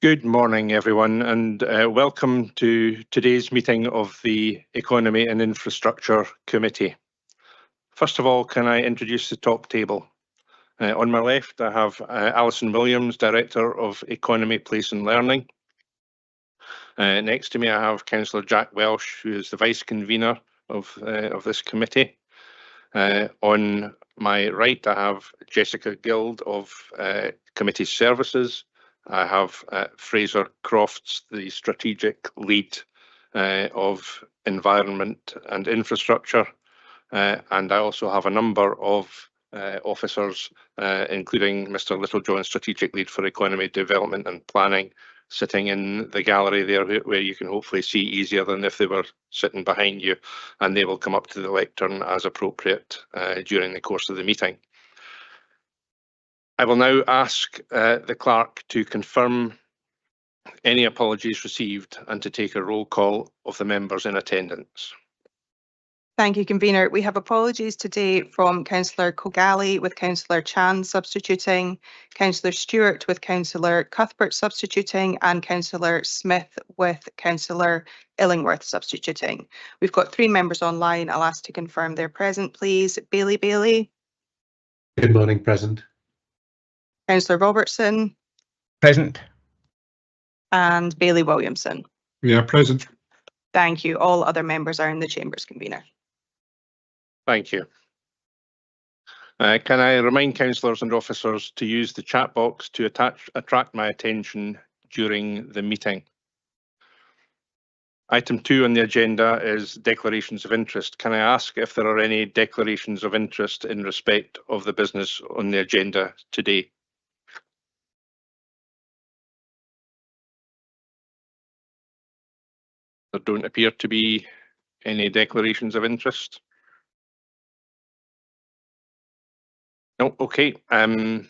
Good morning, everyone, and welcome to today's meeting of the Economy and Infrastructure Committee. First of all, can I introduce the top table? On my left, I have Alison Williams, Director of Economy, Place and Learning. Next to me, I have Councillor Jack Welsh, who is the Vice Convener of this committee. On my right, I have Jessica Guild of Committee Services. I have Fraser Crofts, the Strategic Lead of Environment and Infrastructure. And I also have a number of officers, including Mr. Littlejohn, Strategic Lead for Economy Development and Planning, sitting in the gallery there where you can hopefully see easier than if they were sitting behind you, and they will come up to the lectern as appropriate during the course of the meeting. I will now ask the clerk to confirm any apologies received and to take a roll call of the members in attendance. Thank you, Convener. We have apologies today from Councillor Cogali with Councillor Chan substituting, Councillor Stewart with Councillor Cuthbert substituting, and Councillor Smith with Councillor Illingworth substituting. We've got 3 members online. I'll ask to confirm they're present, please. Bailey. Good morning, present. Councillor Robertson. Present. And Bailey Williamson. Yeah, present. Thank you. All other members are in the Chambers, Convener. Thank you. Can I remind councillors and officers to use the chat box to attract my attention during the meeting? Item 2 on the agenda is declarations of interest. Can I ask if there are any declarations of interest in respect of the business on the agenda today? There don't appear to be any declarations of interest. No, okay. Now,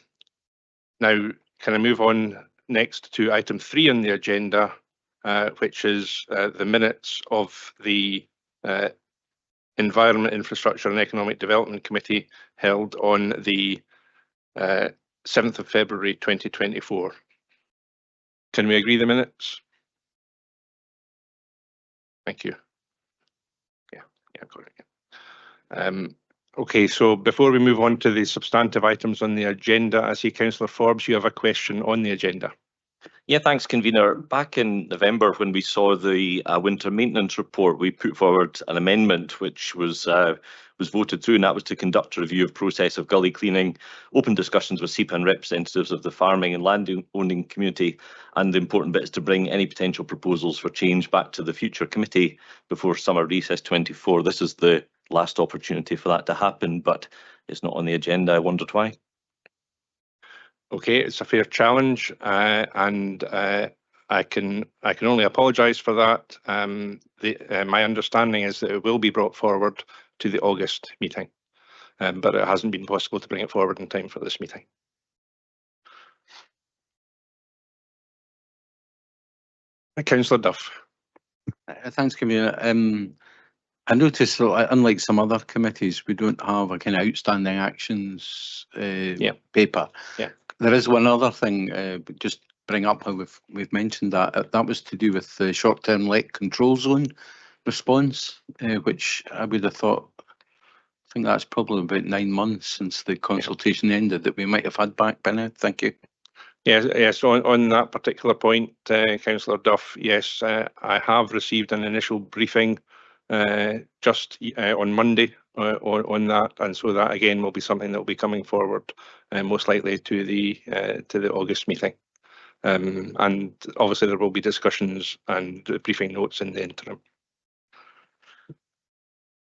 can I move on next to item 3 on the agenda, which is the minutes of the Environment, Infrastructure and Economic Development Committee held on the 7th of February 2024. Can we agree the minutes? Thank you. Yeah, got it. Okay, so before we move on to the substantive items on the agenda, I see Councillor Forbes, you have a question on the agenda. Yeah, thanks, Convener. Back in November, when we saw the winter maintenance report, we put forward an amendment which was voted through, and that was to conduct a review of process of gully cleaning, open discussions with SEPA and representatives of the farming and land owning community, and the important bit is to bring any potential proposals for change back to the future committee before summer recess 24. This is the last opportunity for that to happen, but it's not on the agenda. I wondered why. Okay, it's a fair challenge, and I can only apologise for that. My understanding is that it will be brought forward to the August meeting, but it hasn't been possible to bring it forward in time for this meeting. Councillor Duff. Thanks, Convener. I noticed that unlike some other committees, we don't have a kind of outstanding actions paper. Yeah. There is one other thing, just bring up how we've mentioned that. That was to do with the short-term let control zone response, which I would have thought, I think that's probably about 9 months since the consultation ended, that we might have had back by now. Thank you. Yes. On that particular point, Councillor Duff, yes, I have received an initial briefing just on Monday on that, and so that again will be something that will be coming forward most likely to the August meeting, and obviously there will be discussions and briefing notes in the interim.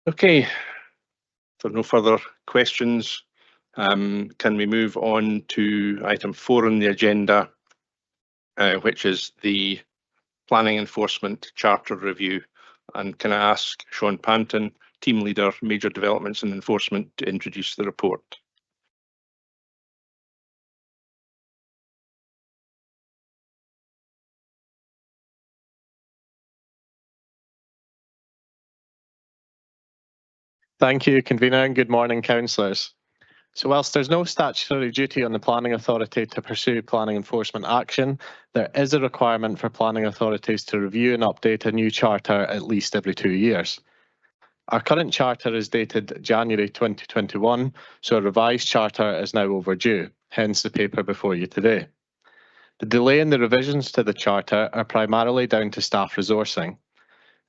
Okay, if there are no further questions, can we move on to item 4 on the agenda, which is the Planning Enforcement Charter Review? And can I ask Sean Panton, Team Leader, Major Developments and Enforcement, to introduce the report? Thank you, Convener, and good morning, councillors. So whilst there's no statutory duty on the planning authority to pursue planning enforcement action, there is a requirement for planning authorities to review and update a new charter at least every 2 years. Our current charter is dated January 2021, so a revised charter is now overdue, hence the paper before you today. The delay in the revisions to the charter are primarily down to staff resourcing.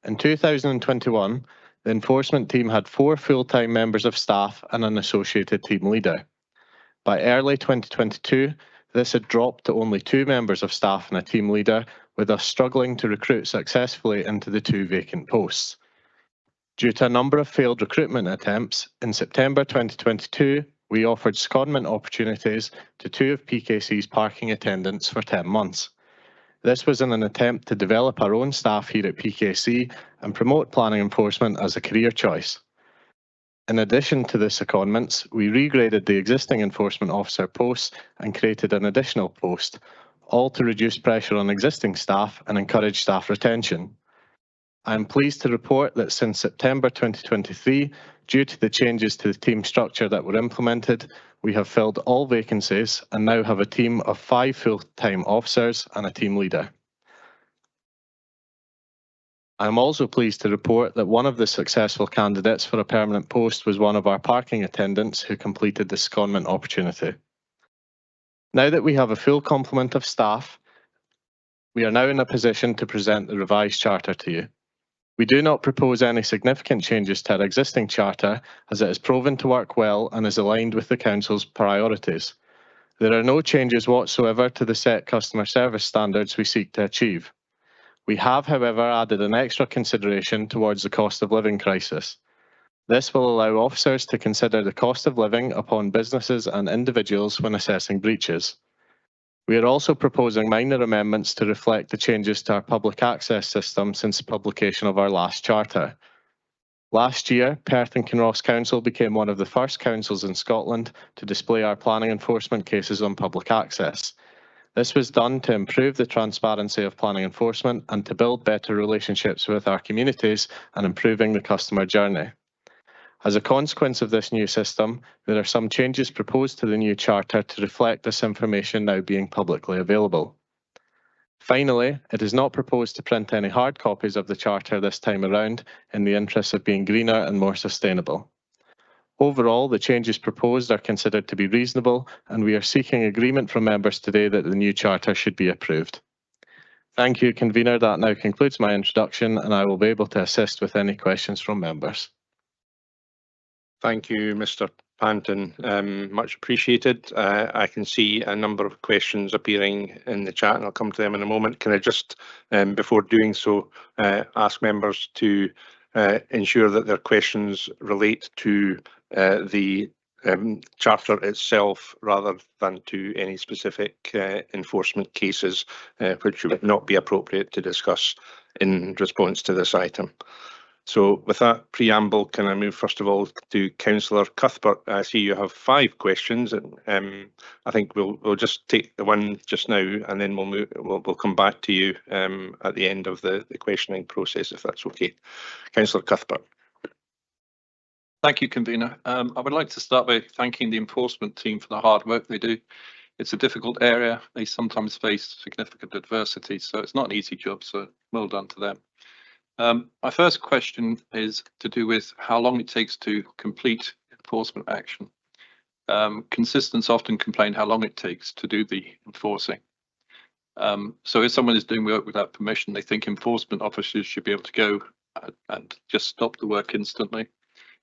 In 2021, the enforcement team had 4 full-time members of staff and an associated team leader. By early 2022, this had dropped to only 2 members of staff and a team leader, with us struggling to recruit successfully into the 2 vacant posts. Due to a number of failed recruitment attempts, in September 2022, we offered secondment opportunities to 2 of PKC's parking attendants for 10 months. This was in an attempt to develop our own staff here at PKC and promote planning enforcement as a career choice. In addition to the secondments, we regraded the existing enforcement officer posts and created an additional post, all to reduce pressure on existing staff and encourage staff retention. I am pleased to report that since September 2023, due to the changes to the team structure that were implemented, we have filled all vacancies and now have a team of 5 full-time officers and a team leader. I am also pleased to report that one of the successful candidates for a permanent post was one of our parking attendants who completed the secondment opportunity. Now that we have a full complement of staff, we are now in a position to present the revised charter to you. We do not propose any significant changes to our existing charter, as it has proven to work well and is aligned with the Council's priorities. There are no changes whatsoever to the set customer service standards we seek to achieve. We have, however, added an extra consideration towards the cost of living crisis. This will allow officers to consider the cost of living upon businesses and individuals when assessing breaches. We are also proposing minor amendments to reflect the changes to our public access system since the publication of our last charter. Last year, Perth and Kinross Council became one of the first councils in Scotland to display our planning enforcement cases on public access. This was done to improve the transparency of planning enforcement and to build better relationships with our communities and improving the customer journey. As a consequence of this new system, there are some changes proposed to the new charter to reflect this information now being publicly available. Finally, it is not proposed to print any hard copies of the charter this time around in the interest of being greener and more sustainable. Overall, the changes proposed are considered to be reasonable, and we are seeking agreement from members today that the new charter should be approved. Thank you, Convener. That now concludes my introduction, and I will be able to assist with any questions from members. Thank you, Mr. Panton. Much appreciated. I can see a number of questions appearing in the chat, and I'll come to them in a moment. Can I just, before doing so, ask members to ensure that their questions relate to the charter itself rather than to any specific enforcement cases, which would not be appropriate to discuss in response to this item. So with that preamble, can I move first of all to Councillor Cuthbert? I see you have 5 questions, and I think we'll just take the one just now, and then we'll come back to you at the end of the questioning process, if that's okay. Councillor Cuthbert. Thank you, Convener. I would like to start by thanking the enforcement team for the hard work they do. It's a difficult area. They sometimes face significant adversity, so it's not an easy job, so well done to them. My first question is to do with how long it takes to complete enforcement action. Consistents often complain how long it takes to do the enforcing. So if someone is doing work without permission, they think enforcement officers should be able to go and just stop the work instantly.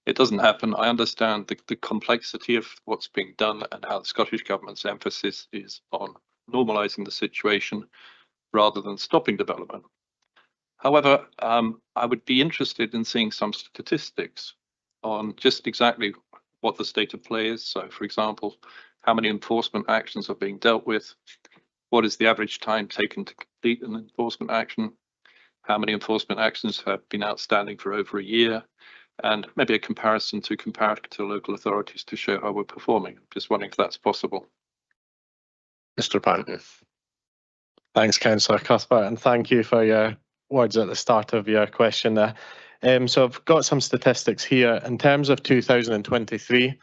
It doesn't happen. I understand the complexity of what's being done and how the Scottish Government's emphasis is on normalising the situation rather than stopping development. However, I would be interested in seeing some statistics on just exactly what the state of play is. So, for example, how many enforcement actions are being dealt with? What is the average time taken to complete an enforcement action? How many enforcement actions have been outstanding for over a year? And maybe a comparison to comparative local authorities to show how we're performing. Just wondering if that's possible. Mr. Panton. Thanks, Councillor Cuthbert, and thank you for your words at the start of your question there. So I've got some statistics here. In terms of 2023,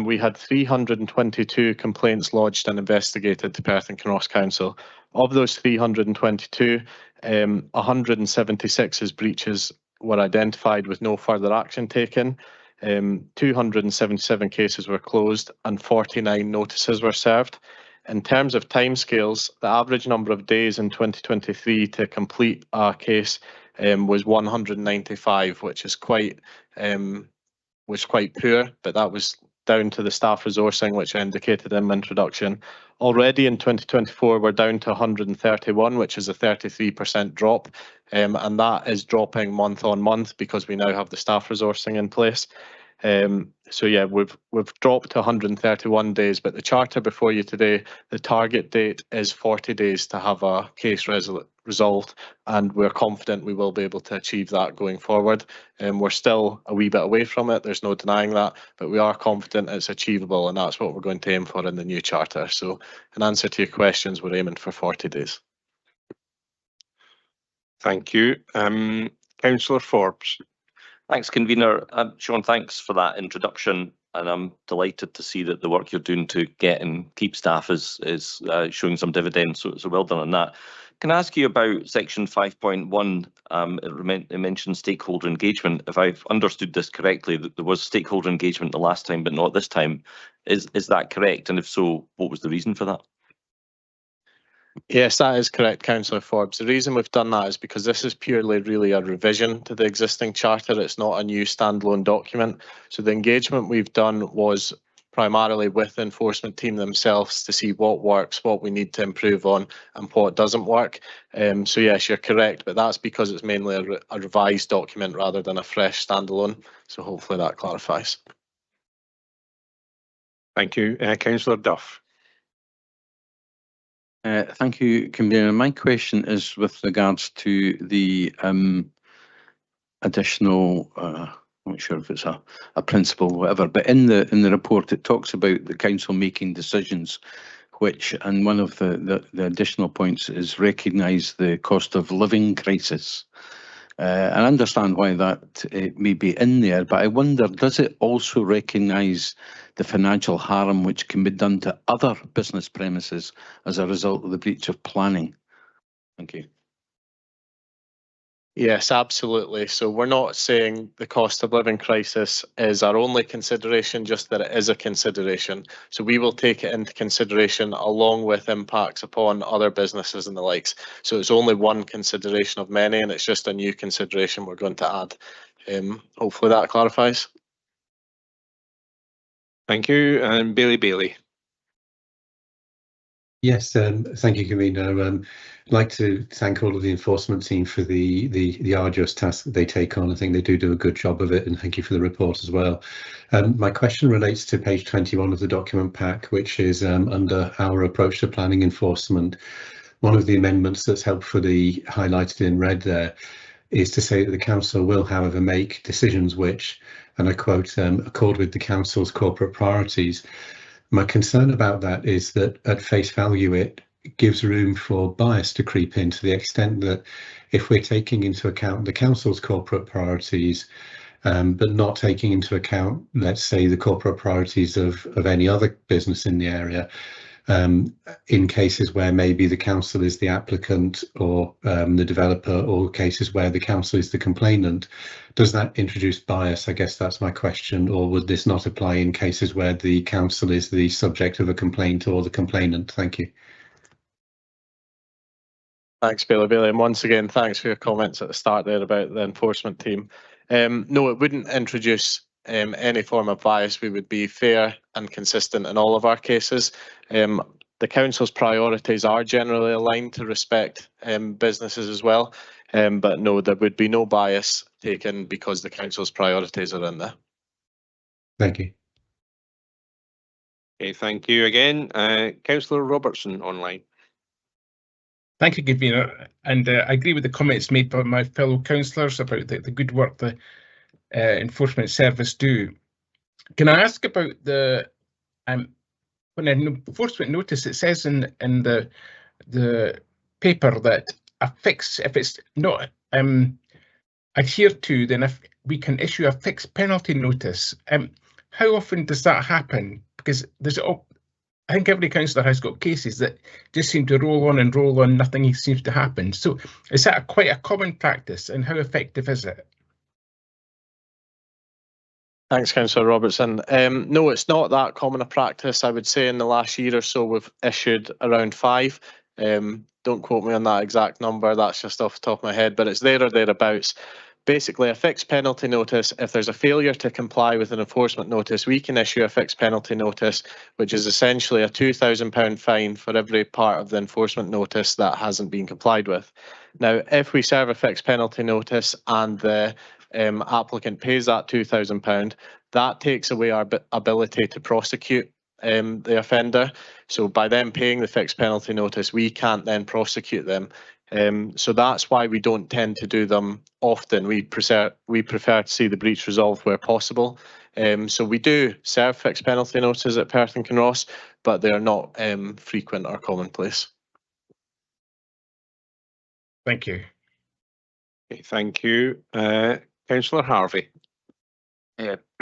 we had 322 complaints lodged and investigated to Perth and Kinross Council. Of those 322, 176 as breaches were identified with no further action taken. 277 cases were closed and 49 notices were served. In terms of timescales, the average number of days in 2023 to complete a case was 195, which is quite poor, but that was down to the staff resourcing, which I indicated in my introduction. Already in 2024, we're down to 131, which is a 33% drop, and that is dropping month on month because we now have the staff resourcing in place. So yeah, we've dropped to 131 days, but the charter before you today, the target date is 40 days to have a case resolved, and we're confident we will be able to achieve that going forward. We're still a wee bit away from it, there's no denying that, but we are confident it's achievable, and that's what we're going to aim for in the new charter. So in answer to your questions, we're aiming for 40 days. Thank you. Councillor Forbes. Thanks, Convener. Sean, thanks for that introduction, and I'm delighted to see that the work you're doing to get and keep staff is showing some dividends, so well done on that. Can I ask you about section 5.1? It mentions stakeholder engagement. If I've understood this correctly, that there was stakeholder engagement the last time, but not this time. Is that correct? And if so, what was the reason for that? Yes, that is correct, Councillor Forbes. The reason we've done that is because this is purely really a revision to the existing charter. It's not a new standalone document. So the engagement we've done was primarily with the enforcement team themselves to see what works, what we need to improve on, and what doesn't work. So yes, you're correct, but that's because it's mainly a revised document rather than a fresh standalone. So hopefully that clarifies. Thank you. Councillor Duff. Thank you, Convener. My question is with regards to the additional, I'm not sure if it's a principle or whatever, but in the report it talks about the council making decisions, which, and one of the additional points is recognise the cost of living crisis. I understand why that may be in there, but I wonder, does it also recognise the financial harm which can be done to other business premises as a result of the breach of planning? Thank you. Yes, absolutely. So we're not saying the cost of living crisis is our only consideration, just that it is a consideration. So we will take it into consideration along with impacts upon other businesses and the likes. So it's only one consideration of many, and it's just a new consideration we're going to add. Hopefully that clarifies. Thank you. And Bailey. Yes, thank you, Convener. I'd like to thank all of the enforcement team for the arduous task that they take on. I think they do a good job of it, and thank you for the report as well. My question relates to page 21 of the document pack, which is under our approach to planning enforcement. One of the amendments that's helpfully highlighted in red there is to say that the council will, however, make decisions which, and I quote, accord with the council's corporate priorities. My concern about that is that at face value, it gives room for bias to creep in, to the extent that if we're taking into account the council's corporate priorities, but not taking into account, let's say, the corporate priorities of any other business in the area, in cases where maybe the council is the applicant or the developer, or cases where the council is the complainant, does that introduce bias? I guess that's my question. Or would this not apply in cases where the council is the subject of a complaint or the complainant? Thank you. Thanks, Bailey. And once again, thanks for your comments at the start there about the enforcement team. No, it wouldn't introduce any form of bias. We would be fair and consistent in all of our cases. The council's priorities are generally aligned to respect businesses as well, but no, there would be no bias taken because the council's priorities are in there. Thank you. Okay, thank you again. Councillor Robertson online. Thank you, Convener, and I agree with the comments made by my fellow councillors about the good work the enforcement service do. Can I ask about the when an enforcement notice, it says in the paper that a fix, if it's not adhered to, then if we can issue a fixed penalty notice. how often does that happen? Because I think every councillor has got cases that just seem to roll on, nothing seems to happen. So is that quite a common practice, and how effective is it? Thanks, Councillor Robertson. No, it's not that common a practice. I would say in the last year or so we've issued around 5. Don't quote me on that exact number, that's just off the top of my head, but it's there or thereabouts. Basically, a fixed penalty notice, if there's a failure to comply with an enforcement notice, we can issue a fixed penalty notice, which is essentially a £2,000 fine for every part of the enforcement notice that hasn't been complied with. Now, if we serve a fixed penalty notice and the applicant pays that £2,000, that takes away our ability to prosecute the offender. So by them paying the fixed penalty notice, we can't then prosecute them. So that's why we don't tend to do them often. We prefer to see the breach resolved where possible. So we do serve fixed penalty notices at Perth and Kinross, but they are not frequent or commonplace. Thank you. Okay, thank you. Councillor Harvey.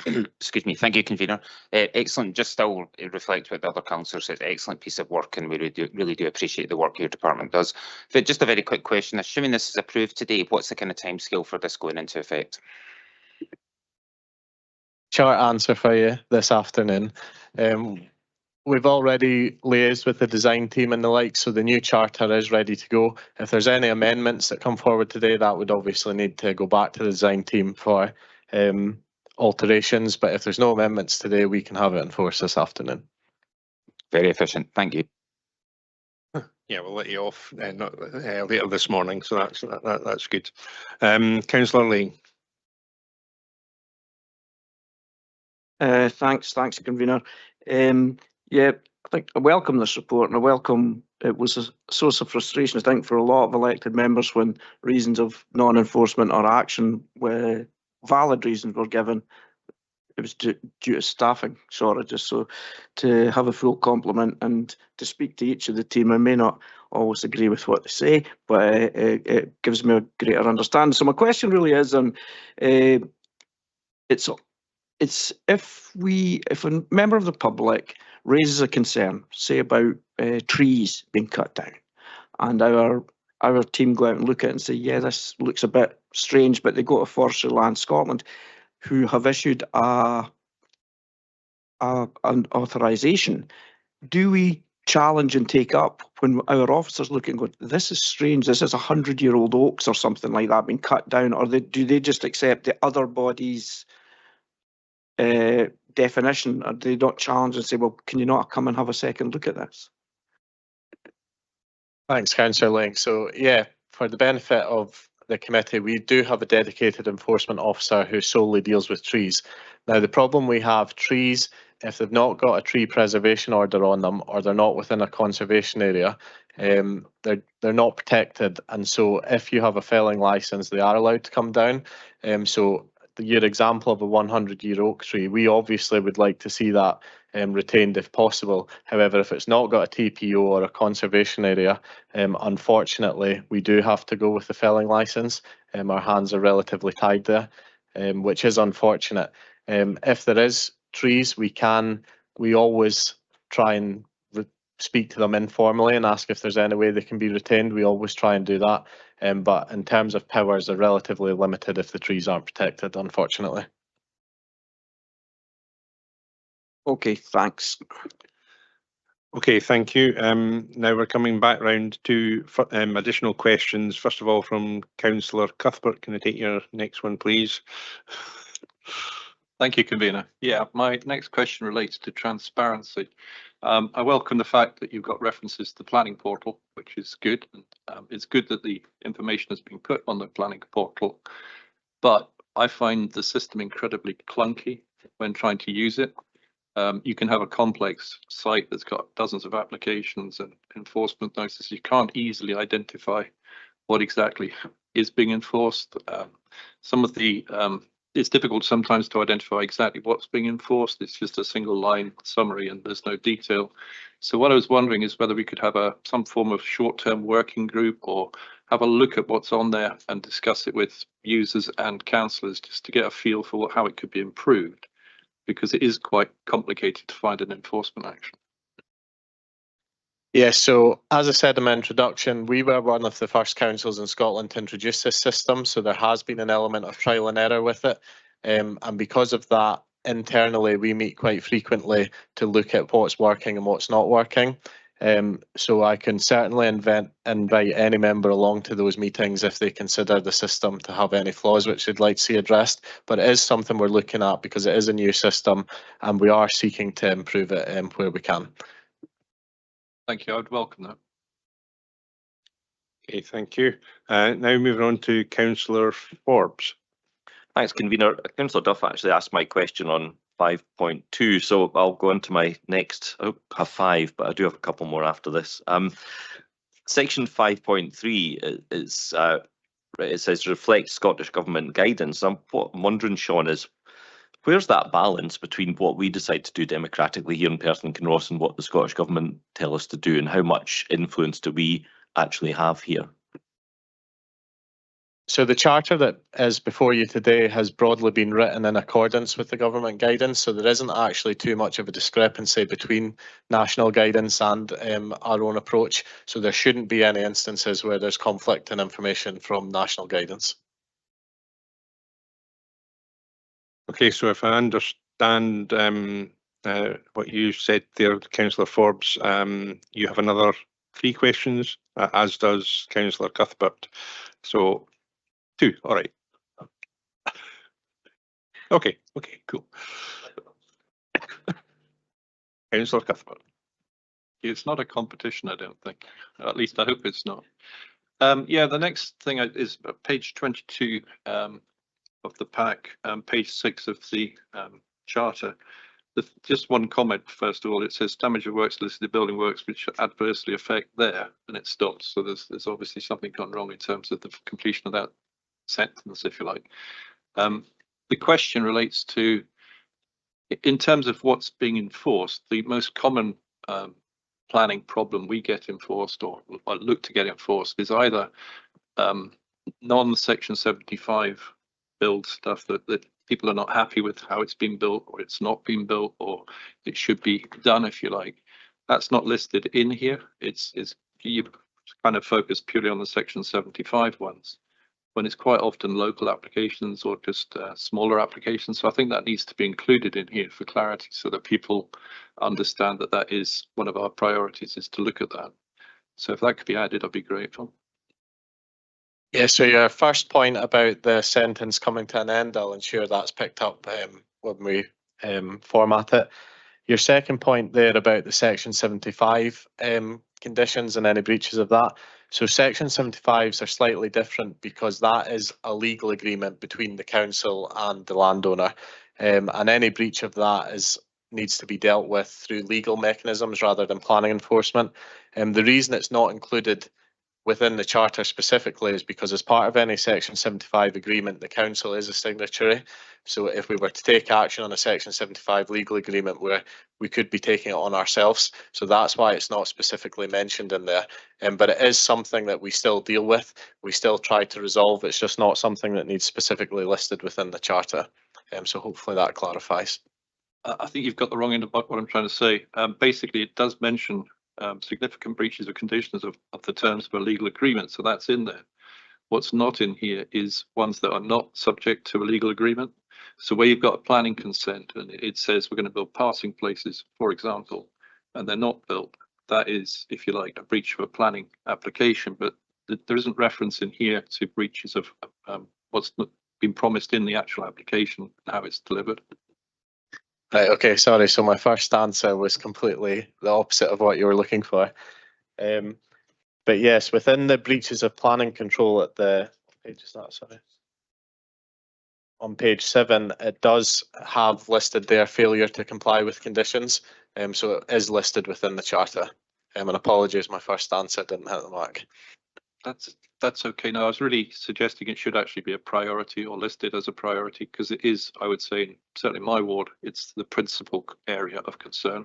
Excuse me. Thank you, convener. Excellent. Just still reflect what the other councillors said. Excellent piece of work, and we really do appreciate the work your department does. But just a very quick question. Assuming this is approved today, what's the kind of timescale for this going into effect? Short answer for you this afternoon. We've already liaised with the design team and the like, so the new charter is ready to go. If there's any amendments that come forward today, that would obviously need to go back to the design team for alterations, but if there's no amendments today, we can have it enforced this afternoon. Very efficient. Thank you. Yeah, we'll let you off later this morning, so that's good. Councillor Lane. Thanks, convener. Yeah, I think I welcome this report, and I welcome it was a source of frustration, I think, for a lot of elected members when reasons of non-enforcement or action were valid reasons were given. It was due to staffing shortages. So to have a full complement and to speak to each of the team, I may not always agree with what they say, but it gives me a greater understanding. So my question really is, it's if a member of the public raises a concern, say about trees being cut down, and our team go out and look at it and say, yeah, this looks a bit strange, but they go to Forestry Land Scotland, who have issued an authorisation. Do we challenge and take up when our officers look and go, this is strange, this is 100-year-old oaks or something like that being cut down, or do they just accept the other body's definition, or do they not challenge and say, well, can you not come and have a second look at this? Thanks, Councillor Lang. So yeah, for the benefit of the committee, we do have a dedicated enforcement officer who solely deals with trees. Now, the problem we have, trees, if they've not got a tree preservation order on them, or they're not within a conservation area, they're not protected. And so if you have a felling licence, they are allowed to come down. So your example of a 100-year oak tree, we obviously would like to see that retained if possible. However, if it's not got a TPO or a conservation area, unfortunately, we do have to go with the felling licence. Our hands are relatively tied there, which is unfortunate. If there is trees, we always try and speak to them informally and ask if there's any way they can be retained. We always try and do that. But in terms of powers, they're relatively limited if the trees aren't protected, unfortunately. Okay, thanks. Okay, thank you. Now we're coming back round to additional questions. First of all, from Councillor Cuthbert. Can I take your next one, please? Thank you, convener. Yeah, my next question relates to transparency. I welcome the fact that you've got references to the planning portal, which is good. It's good that the information has been put on the planning portal, but I find the system incredibly clunky when trying to use it. You can have a complex site that's got dozens of applications and enforcement notices. You can't easily identify what exactly is being enforced. Some of the it's difficult sometimes to identify exactly what's being enforced. It's just a single line summary and there's no detail. So what I was wondering is whether we could have some form of short-term working group, or have a look at what's on there and discuss it with users and councillors, just to get a feel for how it could be improved. because it is quite complicated to find an enforcement action. Yes, so as I said in my introduction, we were one of the first councils in Scotland to introduce this system, so there has been an element of trial and error with it. And because of that, internally, we meet quite frequently to look at what's working and what's not working. So I can certainly invite any member along to those meetings if they consider the system to have any flaws which they'd like to see addressed. But it is something we're looking at because it is a new system and we are seeking to improve it where we can. Thank you. I would welcome that. Okay, thank you. Now moving on to Councillor Forbes. Thanks, Convener. Councillor Duff actually asked my question on 5.2, so I'll go on to my next. I have 5, but I do have a couple more after this. Section 5.3 is it says reflect Scottish Government guidance. What I'm wondering, Sean, is where's that balance between what we decide to do democratically here in Perth and Kinross and what the Scottish Government tell us to do, and how much influence do we actually have here? So the charter that is before you today has broadly been written in accordance with the government guidance, so there isn't actually too much of a discrepancy between national guidance and our own approach, so there shouldn't be any instances where there's conflict in information from national guidance. Okay, so if I understand what you said there, Councillor Forbes, you have another 3 questions, as does Councillor Cuthbert. So 2, all right. Okay, cool. Councillor Cuthbert. It's not a competition, I don't think. At least I hope it's not. Yeah, the next thing is page 22 of the pack, page 6 of the charter. Just one comment first of all. It says damage of works listed the building works which adversely affect there, and it stops. So there's obviously something gone wrong in terms of the completion of that sentence, if you like. The question relates to, in terms of what's being enforced, the most common planning problem we get enforced or look to get enforced is either non-Section 75 build stuff that people are not happy with how it's been built, or it's not been built, or it should be done, if you like. That's not listed in here. It's you kind of focus purely on the Section 75 ones, when it's quite often local applications or just smaller applications. So I think that needs to be included in here for clarity, so that people understand that that is one of our priorities, is to look at that. So if that could be added, I'd be grateful. Yeah, so your first point about the sentence coming to an end, I'll ensure that's picked up when we format it. Your second point there about the Section 75 conditions and any breaches of that. So Section 75s are slightly different because that is a legal agreement between the council and the landowner, and any breach of that needs to be dealt with through legal mechanisms rather than planning enforcement. The reason it's not included within the charter specifically is because as part of any Section 75 agreement, the council is a signatory. So if we were to take action on a Section 75 legal agreement, where we could be taking it on ourselves. So that's why it's not specifically mentioned in there. But it is something that we still deal with. We still try to resolve. It's just not something that needs specifically listed within the charter. So hopefully that clarifies. I think you've got the wrong end of what I'm trying to say. Basically, it does mention significant breaches of conditions of the terms of a legal agreement, so that's in there. What's not in here is ones that are not subject to a legal agreement. So where you've got a planning consent and it says we're going to build passing places, for example, and they're not built, that is, if you like, a breach of a planning application, but there isn't reference in here to breaches of what's been promised in the actual application, how it's delivered. Right, okay, sorry. So my first answer was completely the opposite of what you were looking for. But yes, within the breaches of planning control at the page is that, sorry. On page 7, it does have listed their failure to comply with conditions. So it is listed within the charter. And apologies, my first answer didn't hit the mark. That's okay. No, I was really suggesting it should actually be a priority or listed as a priority, because it is, I would say, certainly my ward, it's the principal area of concern.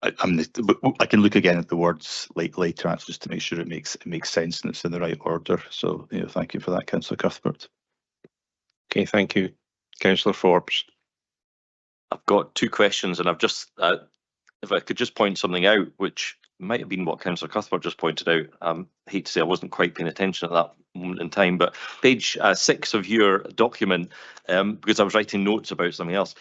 I can look again at the words later, just to make sure it makes sense and it's in the right order. So, thank you for that, Councillor Cuthbert. Okay, thank you, Councillor Forbes. I've got two questions, and I've just, if I could just point something out, which might have been what Councillor Cuthbert just pointed out. I hate to say I wasn't quite paying attention at that moment in time, but page 6 of your document, because I was writing notes about something else.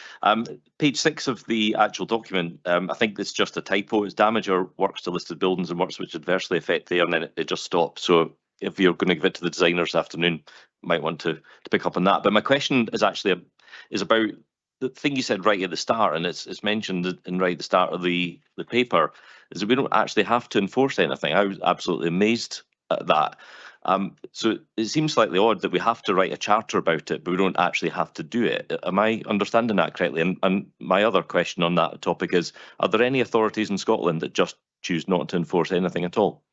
Page 6 of the actual document, I think it's just a typo. It's damage or works to listed buildings and works which adversely affect there, and then it just stops. So if you're going to give it to the designer this afternoon, might want to pick up on that. But my question is actually is about the thing you said right at the start, and it's mentioned in right at the start of the paper, is that we don't actually have to enforce anything. I was absolutely amazed at that. So it seems slightly odd that we have to write a charter about it, but we don't actually have to do it. Am I understanding that correctly? And my other question on that topic is, are there any authorities in Scotland that just choose not to enforce anything at all?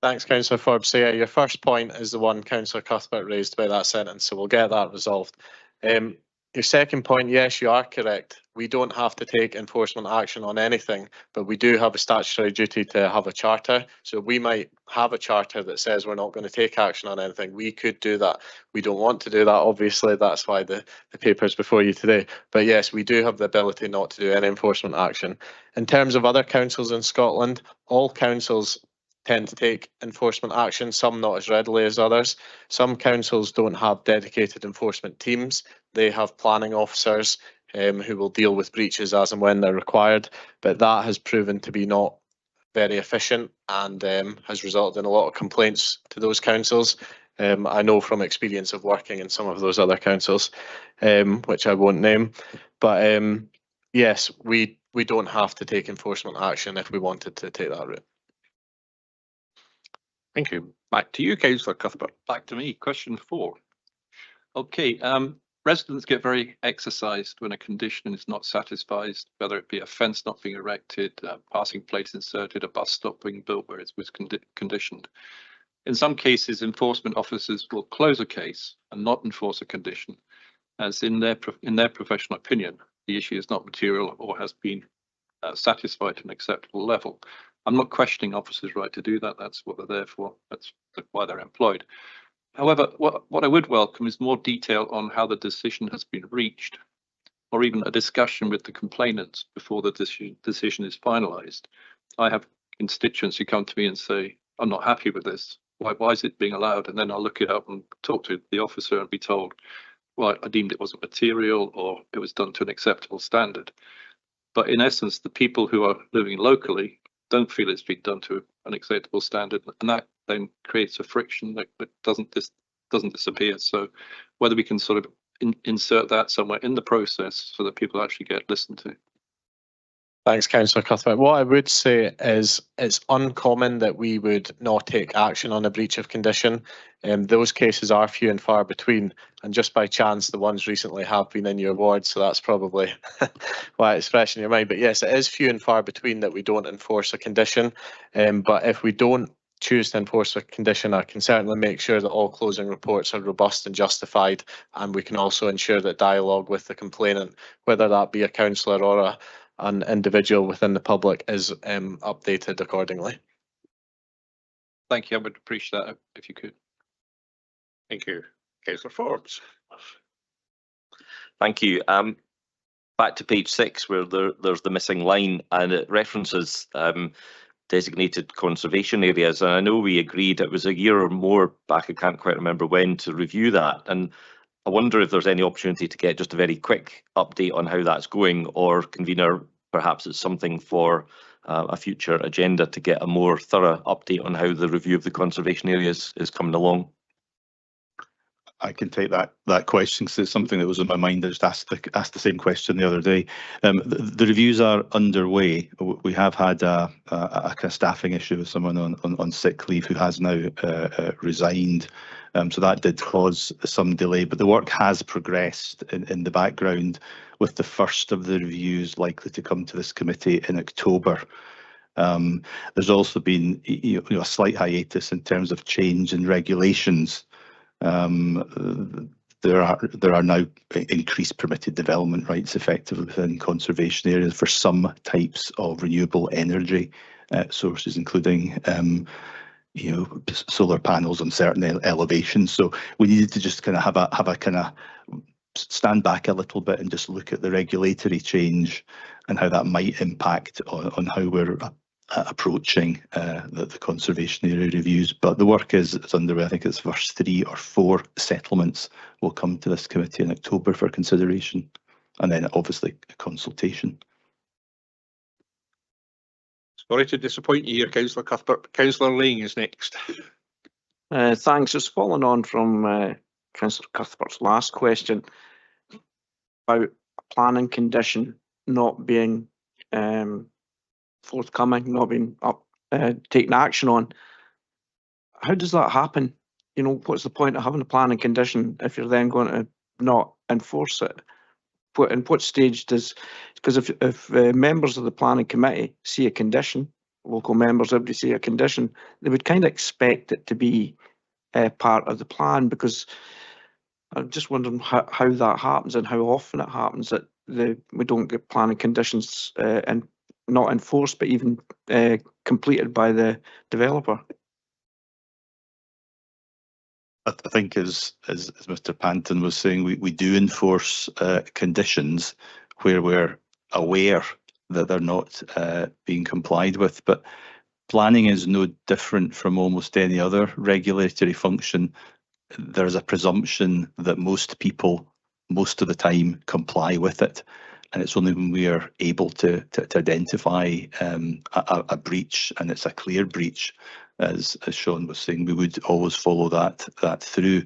Thanks, Councillor Forbes. So yeah, your first point is the one Councillor Cuthbert raised about that sentence, so we'll get that resolved. Your second point, yes, you are correct. We don't have to take enforcement action on anything, but we do have a statutory duty to have a charter. So we might have a charter that says we're not going to take action on anything. We could do that. We don't want to do that, obviously. That's why the paper is before you today. But yes, we do have the ability not to do any enforcement action. In terms of other councils in Scotland, all councils tend to take enforcement action, some not as readily as others. Some councils don't have dedicated enforcement teams. They have planning officers who will deal with breaches as and when they're required, but that has proven to be not very efficient and has resulted in a lot of complaints to those councils. I know from experience of working in some of those other councils, which I won't name, but yes, we don't have to take enforcement action if we wanted to take that route. Thank you. Back to you, Councillor Cuthbert. Back to me. Question 4. Okay. Residents get very exercised when a condition is not satisfied, whether it be a fence not being erected, passing plates inserted, a bus stop being built where it was conditioned. In some cases, enforcement officers will close a case and not enforce a condition, as in their professional opinion, the issue is not material or has been satisfied to an acceptable level. I'm not questioning officers' right to do that. That's what they're there for. That's why they're employed. However, what I would welcome is more detail on how the decision has been reached, or even a discussion with the complainants before the decision is finalised. I have constituents who come to me and say, I'm not happy with this. Why is it being allowed? And then I'll look it up and talk to the officer and be told, well, I deemed it wasn't material or it was done to an acceptable standard. But in essence, the people who are living locally don't feel it's been done to an acceptable standard, and that then creates a friction that doesn't disappear. So whether we can sort of insert that somewhere in the process so that people actually get listened to. Thanks, Councillor Cuthbert. What I would say is it's uncommon that we would not take action on a breach of condition. Those cases are few and far between, and just by chance the ones recently have been in your ward, so that's probably why it's fresh in your mind. But yes, it is few and far between that we don't enforce a condition, but if we don't choose to enforce a condition, I can certainly make sure that all closing reports are robust and justified, and we can also ensure that dialogue with the complainant, whether that be a councillor or an individual within the public, is updated accordingly. Thank you. I would appreciate that if you could. Thank you. Councillor Forbes. Thank you. Back to page 6, where there's the missing line, and it references designated conservation areas. And I know we agreed it was a year or more back, I can't quite remember when, to review that. And I wonder if there's any opportunity to get just a very quick update on how that's going, or convener, perhaps it's something for a future agenda to get a more thorough update on how the review of the conservation areas is coming along. I can take that question because it's something that was on my mind. I just asked the same question the other day. The reviews are underway. We have had a kind of staffing issue with someone on sick leave who has now resigned. So that did cause some delay, but the work has progressed in the background, with the first of the reviews likely to come to this committee in October. There's also been a slight hiatus in terms of change in regulations. There are now increased permitted development rights effectively within conservation areas for some types of renewable energy sources, including solar panels on certain elevations. So we needed to just kind of have a kind of stand back a little bit and just look at the regulatory change and how that might impact on how we're approaching the conservation area reviews. But the work is underway. I think it's first 3 or 4 settlements will come to this committee in October for consideration, and then obviously a consultation. Sorry to disappoint you here, Councillor Cuthbert. Councillor Lang is next. Thanks. Just following on from Councillor Cuthbert's last question about a planning condition not being forthcoming, not being taken action on. How does that happen? You know, what's the point of having a planning condition if you're then going to not enforce it? In what stage does, because if members of the planning committee see a condition, local members, everybody see a condition, they would kind of expect it to be part of the plan, because I'm just wondering how that happens and how often it happens that we don't get planning conditions and not enforced, but even completed by the developer. I think as Mr. Panton was saying, we do enforce conditions where we're aware that they're not being complied with, but planning is no different from almost any other regulatory function. There's a presumption that most people, most of the time, comply with it, and it's only when we are able to identify a breach, and it's a clear breach, as Sean was saying, we would always follow that through.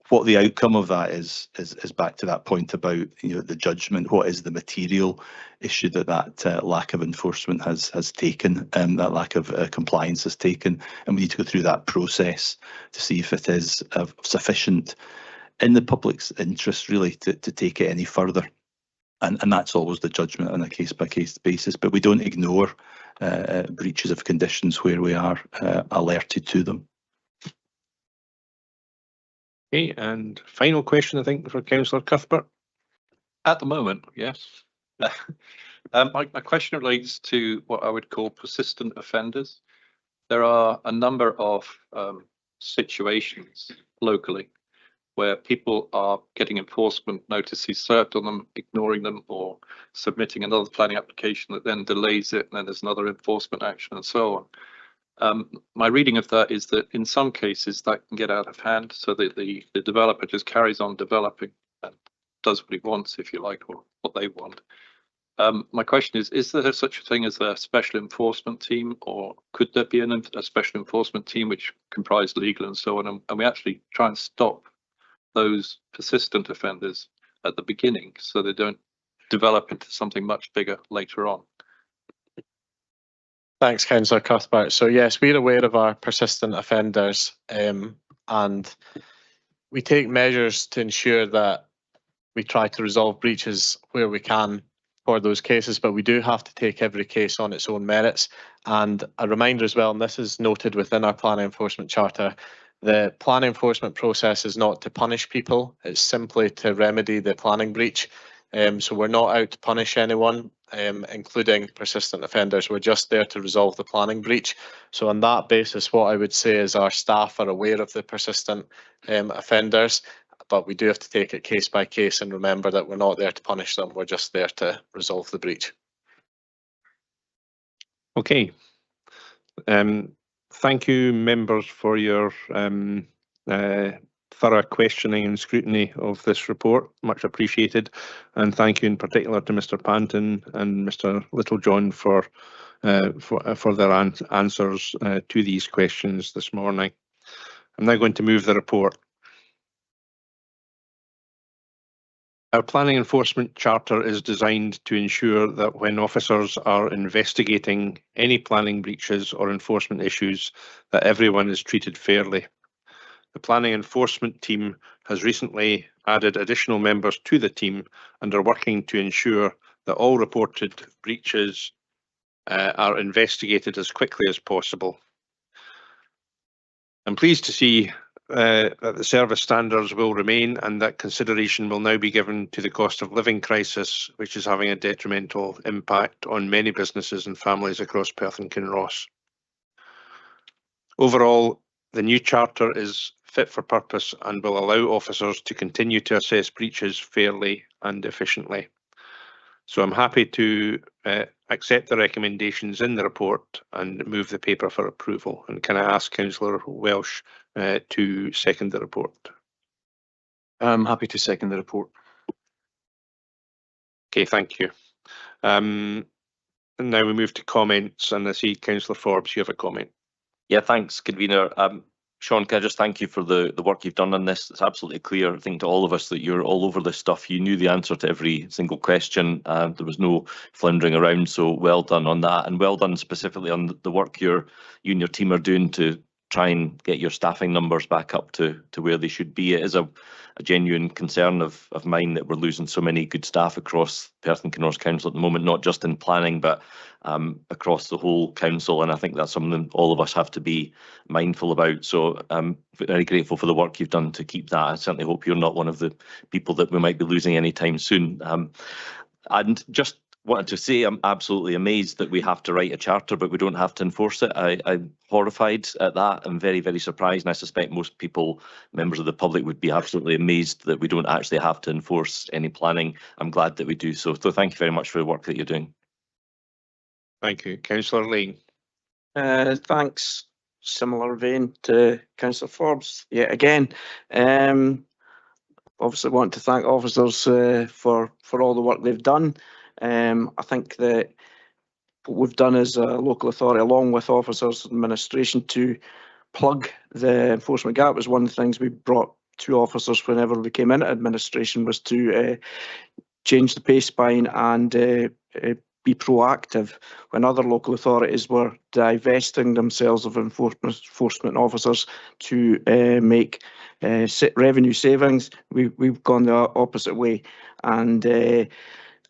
What the outcome of that is back to that point about, you know, the judgment. What is the material issue that lack of enforcement has taken, that lack of compliance has taken, and we need to go through that process to see if it is sufficient in the public's interest, really, to take it any further. And that's always the judgment on a case-by-case basis, but we don't ignore breaches of conditions where we are alerted to them. Okay, and final question, I think, for Councillor Cuthbert. At the moment, yes. My question relates to what I would call persistent offenders. There are a number of situations locally where people are getting enforcement notices served on them, ignoring them, or submitting another planning application that then delays it, and then there's another enforcement action, and so on. My reading of that is that in some cases that can get out of hand, so that the developer just carries on developing and does what he wants, if you like, or what they want. My question is there such a thing as a special enforcement team, or could there be a special enforcement team which comprise legal and so on, and we actually try and stop those persistent offenders at the beginning so they don't develop into something much bigger later on? Thanks, Councillor Cuthbert. So yes, we're aware of our persistent offenders, and we take measures to ensure that we try to resolve breaches where we can for those cases, but we do have to take every case on its own merits. And a reminder as well, and this is noted within our planning enforcement charter, the planning enforcement process is not to punish people, it's simply to remedy the planning breach. So we're not out to punish anyone, including persistent offenders. We're just there to resolve the planning breach. So on that basis, what I would say is our staff are aware of the persistent offenders, but we do have to take it case by case and remember that we're not there to punish them. We're just there to resolve the breach. Okay. Thank you, members, for your thorough questioning and scrutiny of this report. Much appreciated. And thank you in particular to Mr. Panton and Mr. Littlejohn for their answers to these questions this morning. I'm now going to move the report. Our planning enforcement charter is designed to ensure that when officers are investigating any planning breaches or enforcement issues, that everyone is treated fairly. The planning enforcement team has recently added additional members to the team and are working to ensure that all reported breaches are investigated as quickly as possible. I'm pleased to see that the service standards will remain and that consideration will now be given to the cost of living crisis, which is having a detrimental impact on many businesses and families across Perth and Kinross. Overall, the new charter is fit for purpose, and will allow officers to continue to assess breaches fairly and efficiently. So I'm happy to accept the recommendations in the report and move the paper for approval. And can I ask Councillor Welsh to second the report? I'm happy to second the report. Okay, thank you. And now we move to comments, and I see Councillor Forbes, you have a comment. Yeah, thanks, Convener. Sean, can I just thank you for the work you've done on this? It's absolutely clear, I think, to all of us that you're all over this stuff. You knew the answer to every single question. There was no floundering around, so well done on that. And well done specifically on the work you and your team are doing to try and get your staffing numbers back up to where they should be. It is a genuine concern of mine that we're losing so many good staff across Perth and Kinross Council at the moment, not just in planning, but across the whole council. And I think that's something all of us have to be mindful about. So I'm very grateful for the work you've done to keep that. I certainly hope you're not one of the people that we might be losing anytime soon. And just wanted to say I'm absolutely amazed that we have to write a charter, but we don't have to enforce it. I'm horrified at that. I'm very, very surprised, and I suspect most people, members of the public, would be absolutely amazed that we don't actually have to enforce any planning. I'm glad that we do so. So thank you very much for the work that you're doing. Thank you. Councillor Lane. Thanks. Similar vein to Councillor Forbes yet again. Obviously want to thank officers for all the work they've done. I think that what we've done as a local authority, along with officers and administration, to plug the enforcement gap was one of the things we brought to officers whenever we came into administration, was to change the pay spine and be proactive when other local authorities were divesting themselves of enforcement officers to make revenue savings. We've gone the opposite way, and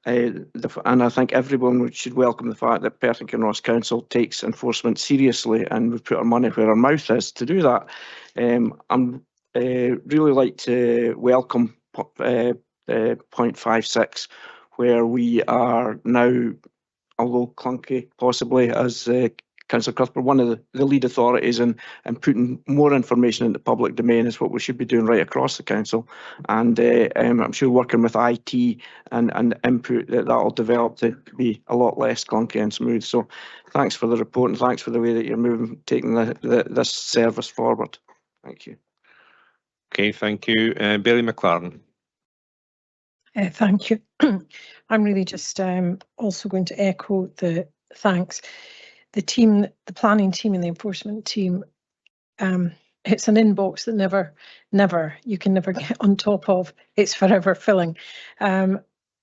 I think everyone should welcome the fact that Perth and Kinross Council takes enforcement seriously, and we put our money where our mouth is to do that. I'm really like to welcome point 56, where we are now, although clunky possibly, as Councillor Cuthbert, one of the lead authorities, and putting more information in the public domain is what we should be doing right across the council. And I'm sure working with IT and input that will develop to be a lot less clunky and smooth. So thanks for the report, and thanks for the way that you're taking this service forward. Thank you. Okay, thank you. Bailey McLaren. Thank you. I'm really just also going to echo the thanks. The team, the planning team and the enforcement team, it's an inbox that you can never get on top of. It's forever filling, and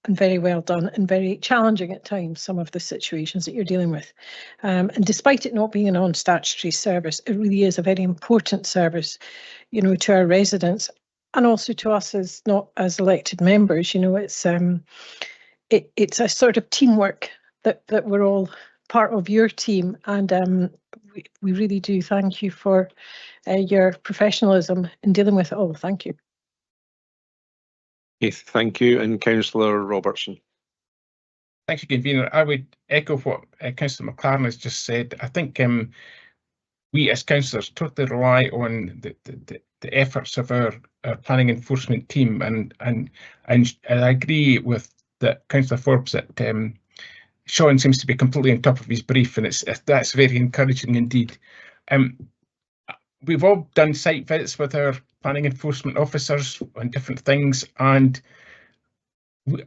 very well done, and very challenging at times, some of the situations that you're dealing with. And despite it not being a non-statutory service, it really is a very important service, you know, to our residents, and also to us as elected members. You know, it's a sort of teamwork that we're all part of your team, and we really do thank you for your professionalism in dealing with it all. Thank you. Yes, thank you. And Councillor Robertson. Thank you, Convener. I would echo what Councillor McLaren has just said. I think we as councillors totally rely on the efforts of our planning enforcement team, and I agree with Councillor Forbes that Sean seems to be completely on top of his brief, and that's very encouraging indeed. We've all done site visits with our planning enforcement officers on different things, and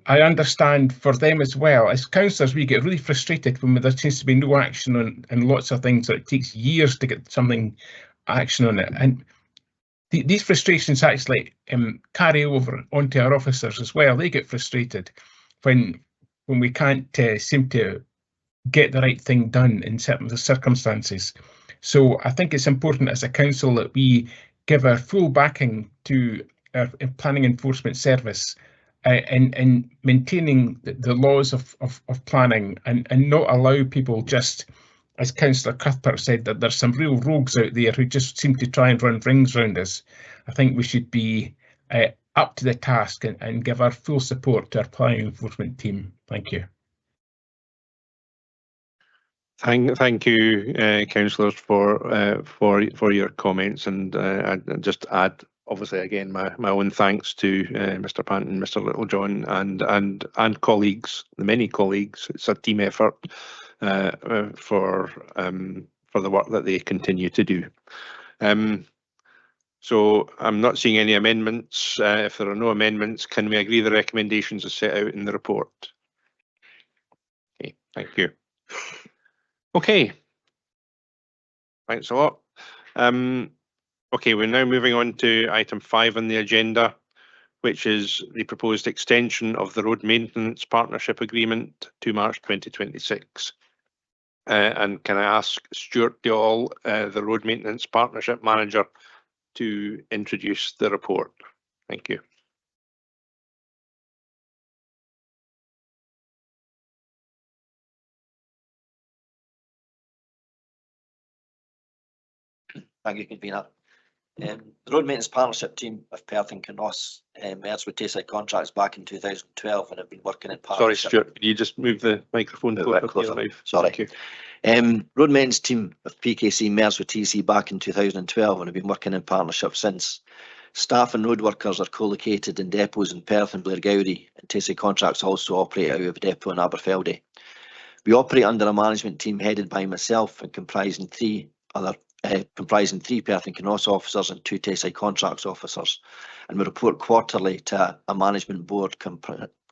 I understand for them as well. As councillors, we get really frustrated when there seems to be no action on lots of things, or it takes years to get something action on it. And these frustrations actually carry over onto our officers as well. They get frustrated when we can't seem to get the right thing done in certain circumstances. So I think it's important as a council that we give our full backing to our planning enforcement service in maintaining the laws of planning, and not allow people, just as Councillor Cuthbert said, that there's some real rogues out there who just seem to try and run rings around us. I think we should be up to the task and give our full support to our planning enforcement team. Thank you. Thank you, councillors, for your comments, and I just add, obviously, again, my own thanks to Mr. Panton, Mr. Littlejohn, and colleagues, the many colleagues. It's a team effort for the work that they continue to do. So I'm not seeing any amendments. If there are no amendments, can we agree the recommendations as set out in the report? Okay, thank you. Okay. Thanks a lot. Okay, we're now moving on to item 5 on the agenda, which is the proposed extension of the Road Maintenance Partnership Agreement to March 2026. And can I ask Stuart Deol, the Road Maintenance Partnership Manager, to introduce the report? Thank you. Thank you, Convener. The Road Maintenance Partnership team of Perth and Kinross merged with Tayside Contracts back in 2012 and have been working in partnership. Sorry, Stuart, could you just move the microphone closer to your mouth? Sorry. Thank you. Road Maintenance team of PKC merged with TC back in 2012 and have been working in partnership since. Staff and road workers are co-located in depots in Perth and Blairgowrie, and Tayside Contracts also operate out of a depot in Aberfeldy. We operate under a management team headed by myself and comprising three Perth and Kinross officers and 2 Tayside Contracts officers, and we report quarterly to a management board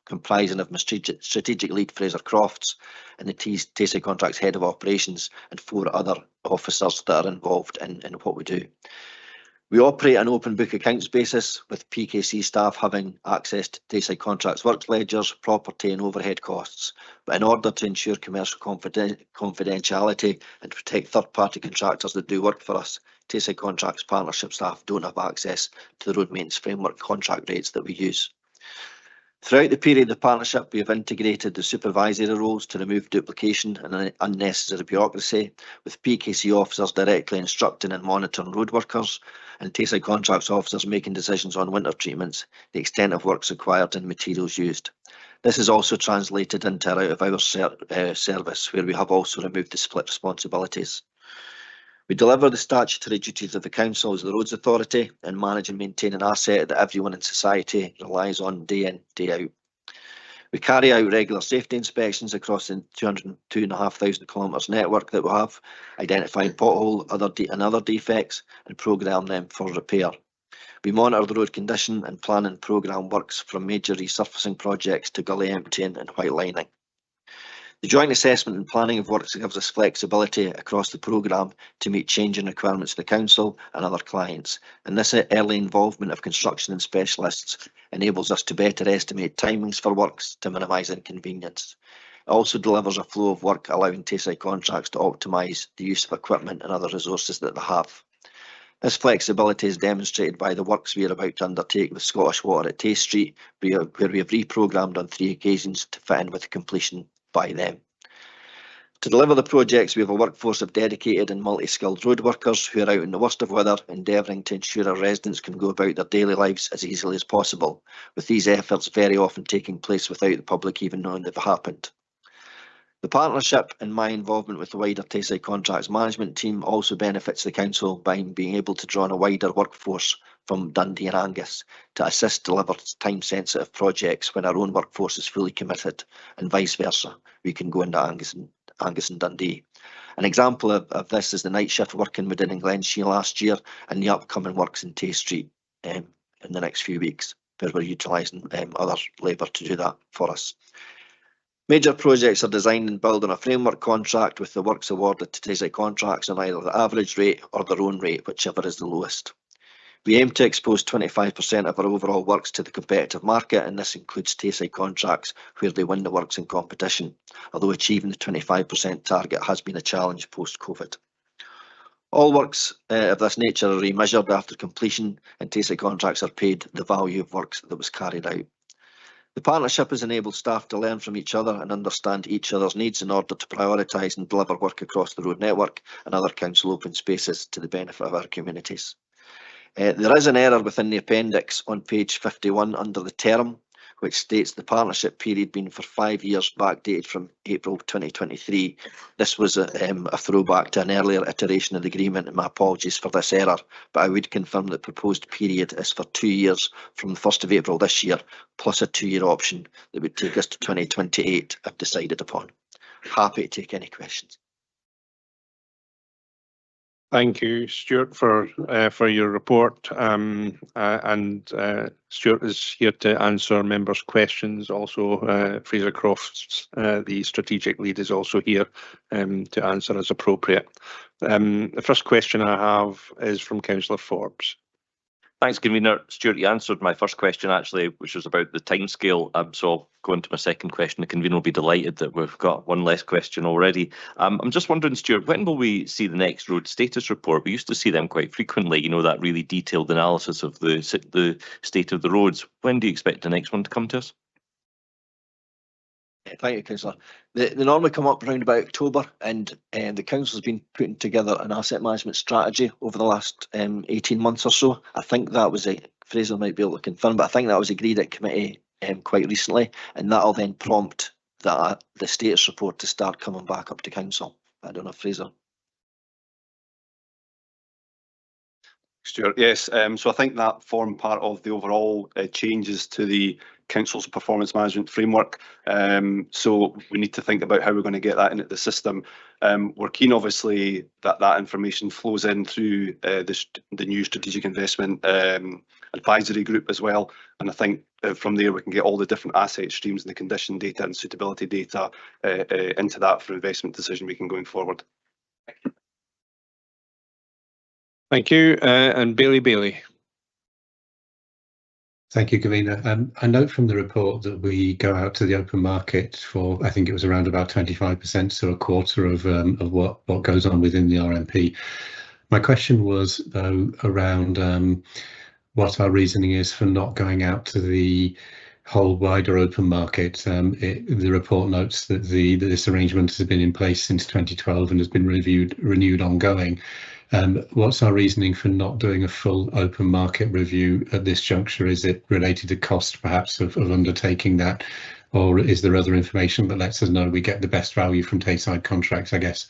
comprising of my strategic lead Fraser Crofts and the Tayside Contracts head of operations and 4 other officers that are involved in what we do. We operate an open book accounts basis, with PKC staff having access to Tayside Contracts works ledgers, property and overhead costs. But in order to ensure commercial confidentiality and protect third-party contractors that do work for us, Tayside Contracts partnership staff don't have access to the road maintenance framework contract rates that we use. Throughout the period of partnership, we have integrated the supervisory roles to remove duplication and unnecessary bureaucracy, with PKC officers directly instructing and monitoring road workers, and Tayside Contracts officers making decisions on winter treatments, the extent of works required and materials used. This is also translated into our out-of-hours service, where we have also removed the split responsibilities. We deliver the statutory duties of the council as the Roads Authority and manage and maintain an asset that everyone in society relies on day in, day out. We carry out regular safety inspections across the 202,500 kilometres network that we have, identifying pothole and other defects and programme them for repair. We monitor the road condition and plan and programme works from major resurfacing projects to gully emptying and white lining. The joint assessment and planning of works gives us flexibility across the programme to meet changing requirements of the council and other clients, and this early involvement of construction and specialists enables us to better estimate timings for works to minimise inconvenience. It also delivers a flow of work, allowing Tayside Contracts to optimise the use of equipment and other resources that they have. This flexibility is demonstrated by the works we are about to undertake with Scottish Water at Tay Street, where we have reprogrammed on 3 occasions to fit in with the completion by them. To deliver the projects, we have a workforce of dedicated and multi-skilled road workers who are out in the worst of weather, endeavouring to ensure our residents can go about their daily lives as easily as possible, with these efforts very often taking place without the public even knowing they've happened. The partnership and my involvement with the wider Tayside Contracts management team also benefits the council by being able to draw on a wider workforce from Dundee and Angus to assist deliver time-sensitive projects when our own workforce is fully committed, and vice versa. We can go into Angus and Dundee. An example of this is the night shift working we did in Glensheen last year, and the upcoming works in Tay Street in the next few weeks, where we're utilising other labour to do that for us. Major projects are designed and built on a framework contract, with the works awarded to Tayside Contracts on either the average rate or their own rate, whichever is the lowest. We aim to expose 25% of our overall works to the competitive market, and this includes Tayside Contracts where they win the works in competition, although achieving the 25% target has been a challenge post-COVID. All works of this nature are remeasured after completion, and Tayside Contracts are paid the value of works that was carried out. The partnership has enabled staff to learn from each other and understand each other's needs in order to prioritise and deliver work across the road network and other council open spaces to the benefit of our communities. There is an error within the appendix on page 51 under the term, which states the partnership period being for 5 years, backdated from April 2023. This was a throwback to an earlier iteration of the agreement, and my apologies for this error, but I would confirm the proposed period is for 2 years from the 1st of April this year, plus a 2-year option that would take us to 2028 if decided upon. Happy to take any questions. Thank you, Stuart, for your report. Stuart is here to answer members' questions. Also, Fraser Crofts, the strategic lead, is also here to answer as appropriate. The first question I have is from Councillor Forbes. Thanks, Convener. Stuart, you answered my first question, actually, which was about the timescale. So I'll go into my second question. The Convener will be delighted that we've got one less question already. I'm just wondering, Stuart, when will we see the next road status report? We used to see them quite frequently, you know, that really detailed analysis of the state of the roads. When do you expect the next one to come to us? Thank you, Councillor. They normally come up around about October, and the Council's been putting together an asset management strategy over the last 18 months or so. I think that was Fraser might be able to confirm, but I think that was agreed at committee quite recently, and that'll then prompt the status report to start coming back up to Council. I don't know, Fraser. Stuart, yes. So I think that formed part of the overall changes to the Council's performance management framework. So we need to think about how we're going to get that into the system. We're keen, obviously, that information flows in through the new strategic investment advisory group as well. And I think from there we can get all the different asset streams and the condition data and suitability data into that for investment decision making going forward. Thank you. And Bailey. Thank you, Convener. I note from the report that we go out to the open market for, I think it was around about 25%, so a quarter of what goes on within the RMP. My question was, though, around what our reasoning is for not going out to the whole wider open market. The report notes that this arrangement has been in place since 2012 and has been renewed ongoing. What's our reasoning for not doing a full open market review at this juncture? Is it related to cost, perhaps, of undertaking that, or is there other information that lets us know we get the best value from Tayside contracts? I guess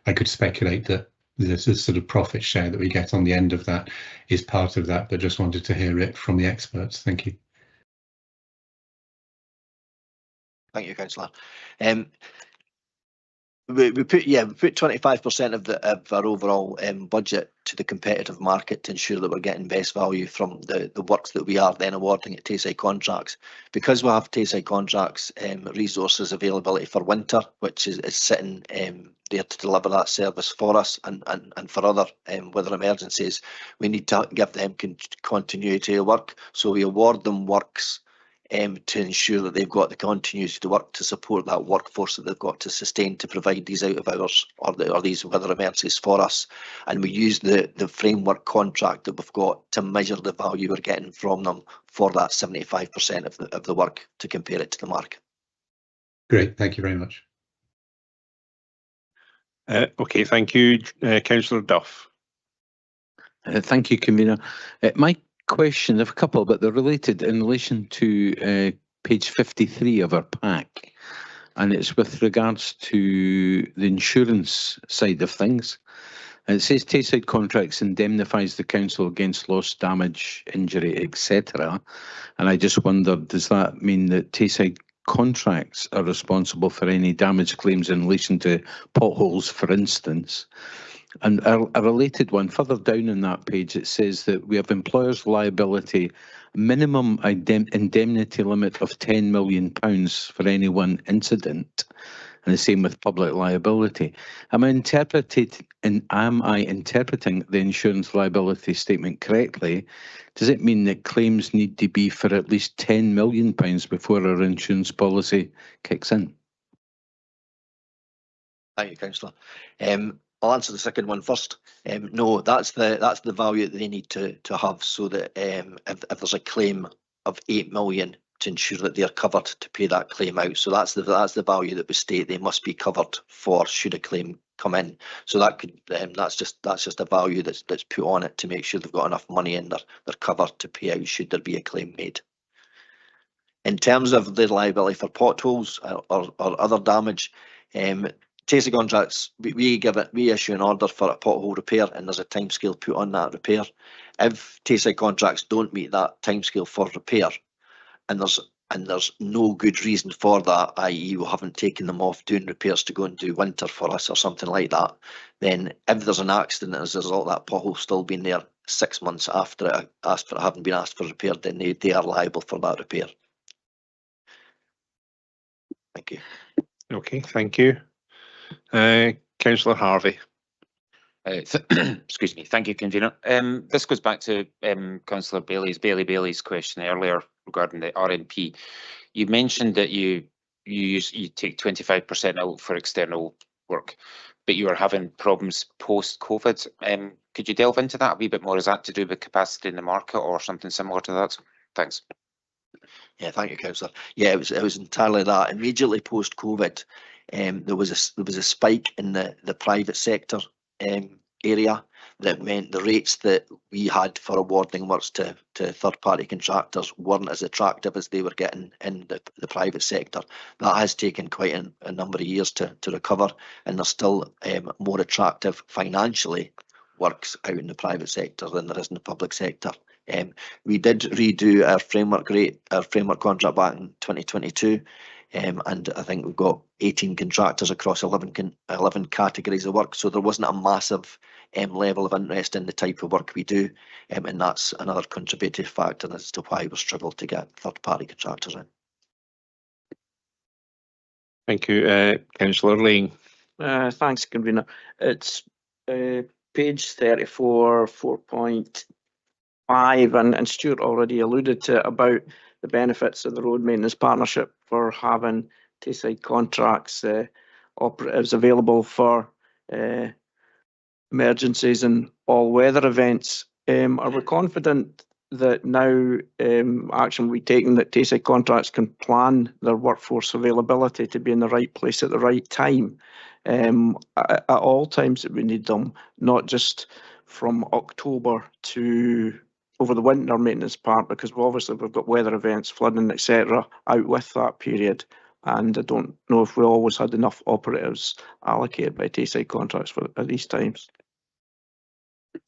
I could speculate that there's a sort of profit share that we get on the end of that is part of that, but just wanted to hear it from the experts. Thank you. Thank you, Councillor. We put 25% of our overall budget to the competitive market to ensure that we're getting best value from the works that we are then awarding at Tayside contracts. Because we have Tayside contracts, resources availability for winter, which is sitting there to deliver that service for us and for other weather emergencies, we need to give them continuity of work. So we award them works to ensure that they've got the continuity to work to support that workforce that they've got to sustain to provide these out of hours or these weather emergencies for us. And we use the framework contract that we've got to measure the value we're getting from them for that 75% of the work to compare it to the market. Great, thank you very much. Okay, thank you, Councillor Duff. Thank you, Convener. My question, I have a couple, but they're related in relation to page 53 of our pack, and it's with regards to the insurance side of things. And it says Tayside contracts indemnifies the council against loss, damage, injury, etc. And I just wondered, does that mean that Tayside contracts are responsible for any damage claims in relation to potholes, for instance? And a related one, further down in that page, it says that we have employers' liability minimum indemnity limit of £10 million for any one incident, and the same with public liability. Am I interpreting the insurance liability statement correctly? Does it mean that claims need to be for at least £10 million before our insurance policy kicks in? Thank you, Councillor. I'll answer the second one first. No, that's the value that they need to have, so that if there's a claim of 8 million, to ensure that they are covered to pay that claim out. So that's the value that we state they must be covered for should a claim come in. So that could that's just a value that's put on it to make sure they've got enough money in they're covered to pay out should there be a claim made. In terms of the liability for potholes or other damage, TASI contracts, we issue an order for a pothole repair, and there's a timescale put on that repair. If TASI contracts don't meet that timescale for repair, and there's no good reason for that, i.e. we haven't taken them off doing repairs to go and do winter for us or something like that, then if there's an accident as a result of that pothole still being there 6 months after it having been asked for repair, then they are liable for that repair. Thank you. Okay, thank you. Councillor Harvey. Excuse me. Thank you, convener. This goes back to Councillor Bailey's question earlier regarding the RNP. You mentioned that you take 25% out for external work, but you are having problems post-COVID. Could you delve into that a wee bit more? Is that to do with capacity in the market or something similar to that? Thanks. Yeah, thank you, Councillor. Yeah, it was entirely that. Immediately post-COVID, there was a spike in the private sector area that meant the rates that we had for awarding works to third-party contractors weren't as attractive as they were getting in the private sector. That has taken quite a number of years to recover, and there's still more attractive financially works out in the private sector than there is in the public sector. We did redo our framework contract back in 2022, and I think we've got 18 contractors across 11 categories of work, so there wasn't a massive level of interest in the type of work we do, and that's another contributing factor as to why we struggle to get third-party contractors in. Thank you, Councillor Lane. Thanks, convener. It's page 34, 4.5, and Stuart already alluded to about the benefits of the Road Maintenance Partnership for having Tayside contracts operatives available for emergencies and all weather events. Are we confident that now action will be taken that Tayside contracts can plan their workforce availability to be in the right place at the right time at all times that we need them, not just from October to over the winter maintenance part, because we've got weather events, flooding, etc. out with that period, and I don't know if we always had enough operatives allocated by Tayside contracts at these times.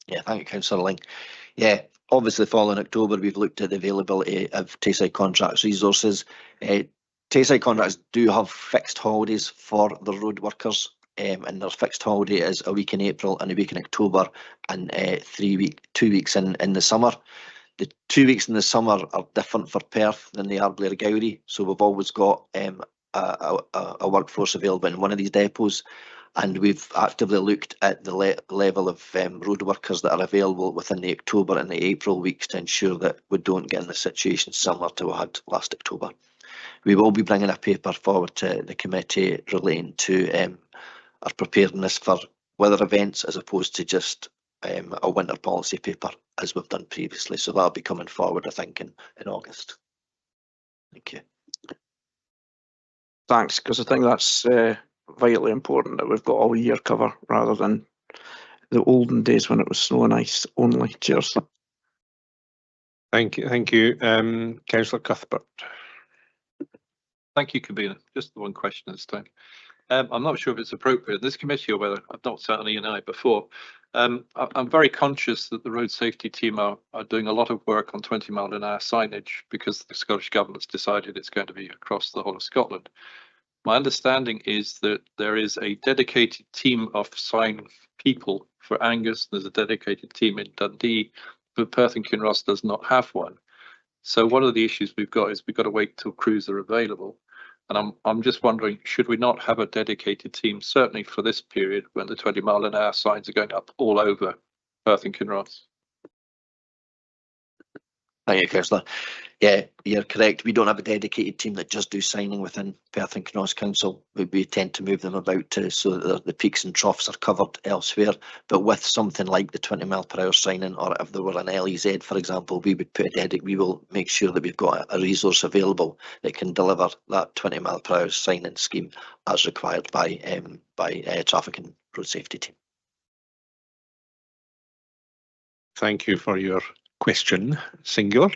Yeah, thank you, Councillor Ling. Yeah, obviously following October, we've looked at the availability of Tayside contracts resources. Tayside contracts do have fixed holidays for the road workers, and their fixed holiday is a week in April and a week in October, and 2 weeks in the summer. The 2 weeks in the summer are different for Perth than they are Blairgowrie, so we've always got a workforce available in one of these depots, and we've actively looked at the level of road workers that are available within the October and the April weeks to ensure that we don't get in the situation similar to what we had last October. We will be bringing a paper forward to the committee relating to our preparedness for weather events as opposed to just a winter policy paper as we've done previously. So that'll be coming forward, I think, in August. Thank you. Thanks, because I think that's vitally important that we've got all year cover rather than the olden days when it was snow and ice only. Cheers. Thank you. Councillor Cuthbert. Thank you, convener. Just the one question this time. I'm not sure if it's appropriate in this committee or whether I've not certainly an eye before. I'm very conscious that the road safety team are doing a lot of work on 20 mile an hour signage because the Scottish Government's decided it's going to be across the whole of Scotland. My understanding is that there is a dedicated team of sign people for Angus. There's a dedicated team in Dundee, but Perth and Kinross does not have one. So one of the issues we've got is we've got to wait till crews are available. And I'm just wondering, should we not have a dedicated team, certainly for this period when the 20 mile an hour signs are going up all over Perth and Kinross? Thank you, Councillor. Yeah, you're correct. We don't have a dedicated team that just do signing within Perth and Kinross Council. We tend to move them about so that the peaks and troughs are covered elsewhere. But with something like the 20 mile per hour signing, or if there were an LEZ, for example, we will make sure that we've got a resource available that can deliver that 20 mile per hour signing scheme as required by traffic and road safety team. Thank you for your question, singular.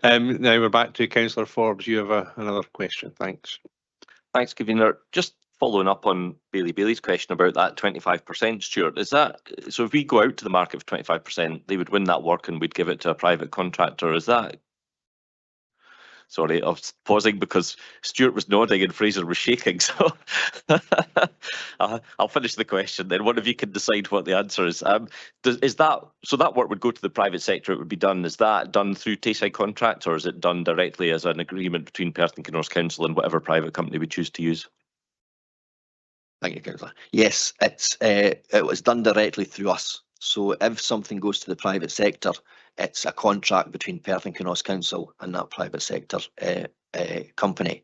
Now we're back to Councillor Forbes. You have another question. Thanks. Thanks, Convener. Just following up on Bailey's question about that 25%, Stuart, is that, so if we go out to the market for 25%, they would win that work and we'd give it to a private contractor, is that? Sorry, I was pausing because Stuart was nodding and Fraser was shaking, so I'll finish the question then. One of you can decide what the answer is. Is that, so that work would go to the private sector, it would be done, is that done through Tayside contract, or is it done directly as an agreement between Perth and Kinross Council and whatever private company we choose to use? Thank you, Councillor. Yes, it was done directly through us. So if something goes to the private sector, it's a contract between Perth and Kinross Council and that private sector company.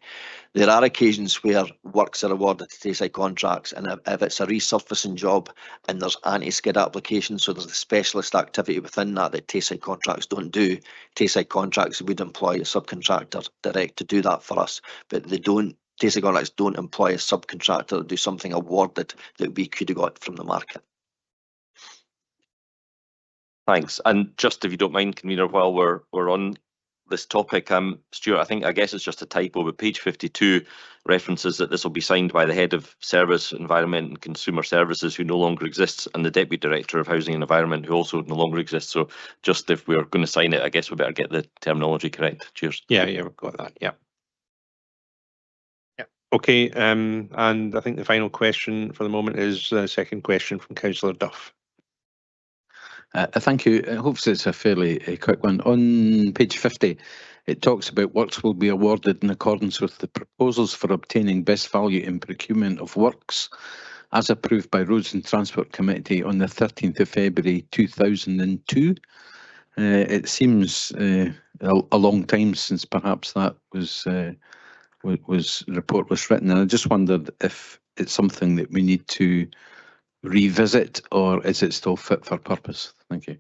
There are occasions where works are awarded to Tayside contracts, and if it's a resurfacing job and there's anti-skid applications, so there's a specialist activity within that Tayside contracts don't do, Tayside contracts would employ a subcontractor direct to do that for us, but they don't. Tayside contracts don't employ a subcontractor to do something awarded that we could have got from the market. Thanks. And just if you don't mind, Convener, while we're on this topic, Stuart, I guess it's just a typo, but page 52 references that this will be signed by the Head of Service, Environment and Consumer Services, who no longer exists, and the Deputy Director of Housing and Environment, who also no longer exists. So just if we're going to sign it, I guess we better get the terminology correct. Cheers. Yeah, we've got that. Yeah. Okay, and I think the final question for the moment is the second question from Councillor Duff. Thank you. Hopefully it's a fairly quick one. On page 50, it talks about works will be awarded in accordance with the proposals for obtaining best value in procurement of works as approved by Roads and Transport Committee on the 13th of February 2002. It seems a long time since perhaps that report was written, and I just wondered if it's something that we need to revisit, or is it still fit for purpose? Thank you.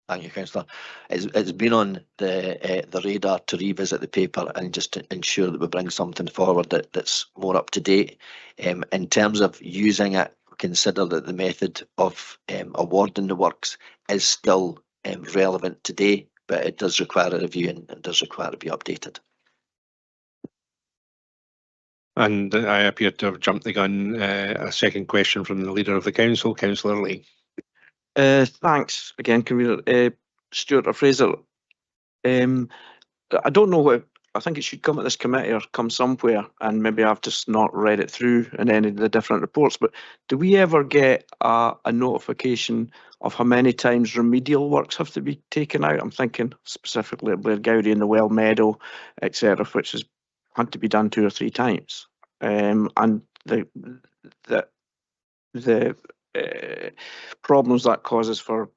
Thank you, Councillor. It's been on the radar to revisit the paper and just to ensure that we bring something forward that's more up to date. In terms of using it, consider that the method of awarding the works is still relevant today, but it does require a review and it does require to be updated. And I appear to have jumped the gun. A second question from the Leader of the Council, Councillor Lee. Thanks again, Convener. Stuart or Fraser. I don't know what, I think it should come at this committee or come somewhere, and maybe I've just not read it through in any of the different reports, but do we ever get a notification of how many times remedial works have to be taken out? I'm thinking specifically at Blairgowrie and the Well Meadow, etc., which has had to be done 2 or 3 times, and the problems that causes for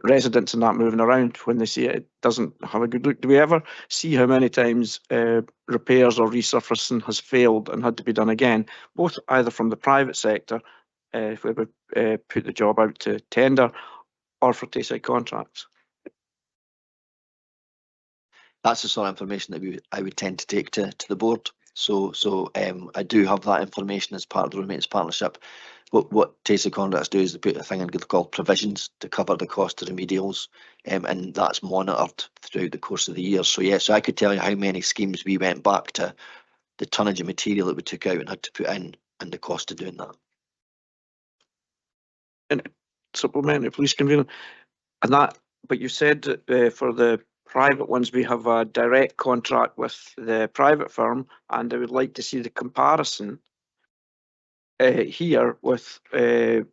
residents and that moving around when they see it doesn't have a good look. Do we ever see how many times repairs or resurfacing has failed and had to be done again, both either from the private sector, if we would put the job out to tender, or for Tayside contracts? That's the sort of information that I would tend to take to the board. So I do have that information as part of the Road Maintenance Partnership. What Tayside contracts do is they put a thing in called provisions to cover the cost of remedials, and that's monitored throughout the course of the year. So yes, I could tell you how many schemes we went back to, the tonnage of material that we took out and had to put in, and the cost of doing that. And supplementary, please, Convener. And that, but you said that for the private ones, we have a direct contract with the private firm, and I would like to see the comparison here with the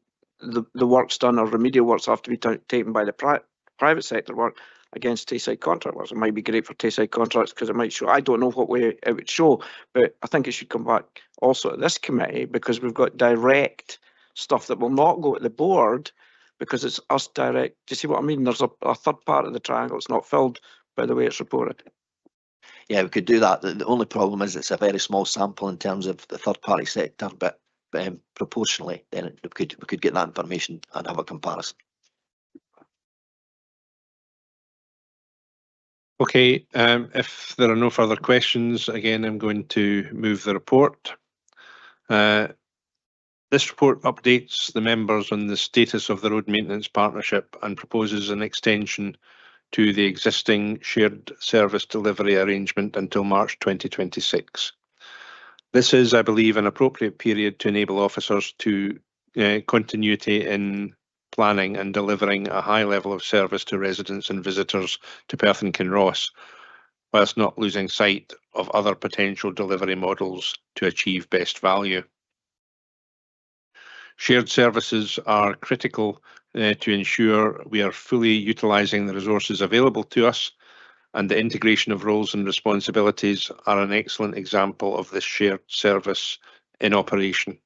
works done or remedial works have to be taken by the private sector work against Tayside contract works. It might be great for Tayside contracts because it might show, I don't know what way it would show, but I think it should come back also at this committee, because we've got direct stuff that will not go at the board because it's us direct. Do you see what I mean? There's a third part of the triangle. It's not filled by the way it's reported. Yeah, we could do that. The only problem is it's a very small sample in terms of the third party sector, but proportionally, then we could get that information and have a comparison. Okay, if there are no further questions, again, I'm going to move the report. This report updates the members on the status of the Road Maintenance Partnership and proposes an extension to the existing shared service delivery arrangement until March 2026. This is, I believe, an appropriate period to enable officers to continuity in planning and delivering a high level of service to residents and visitors to Perth and Kinross, whilst not losing sight of other potential delivery models to achieve best value. Shared services are critical to ensure we are fully utilising the resources available to us, and the integration of roles and responsibilities are an excellent example of this shared service in operation.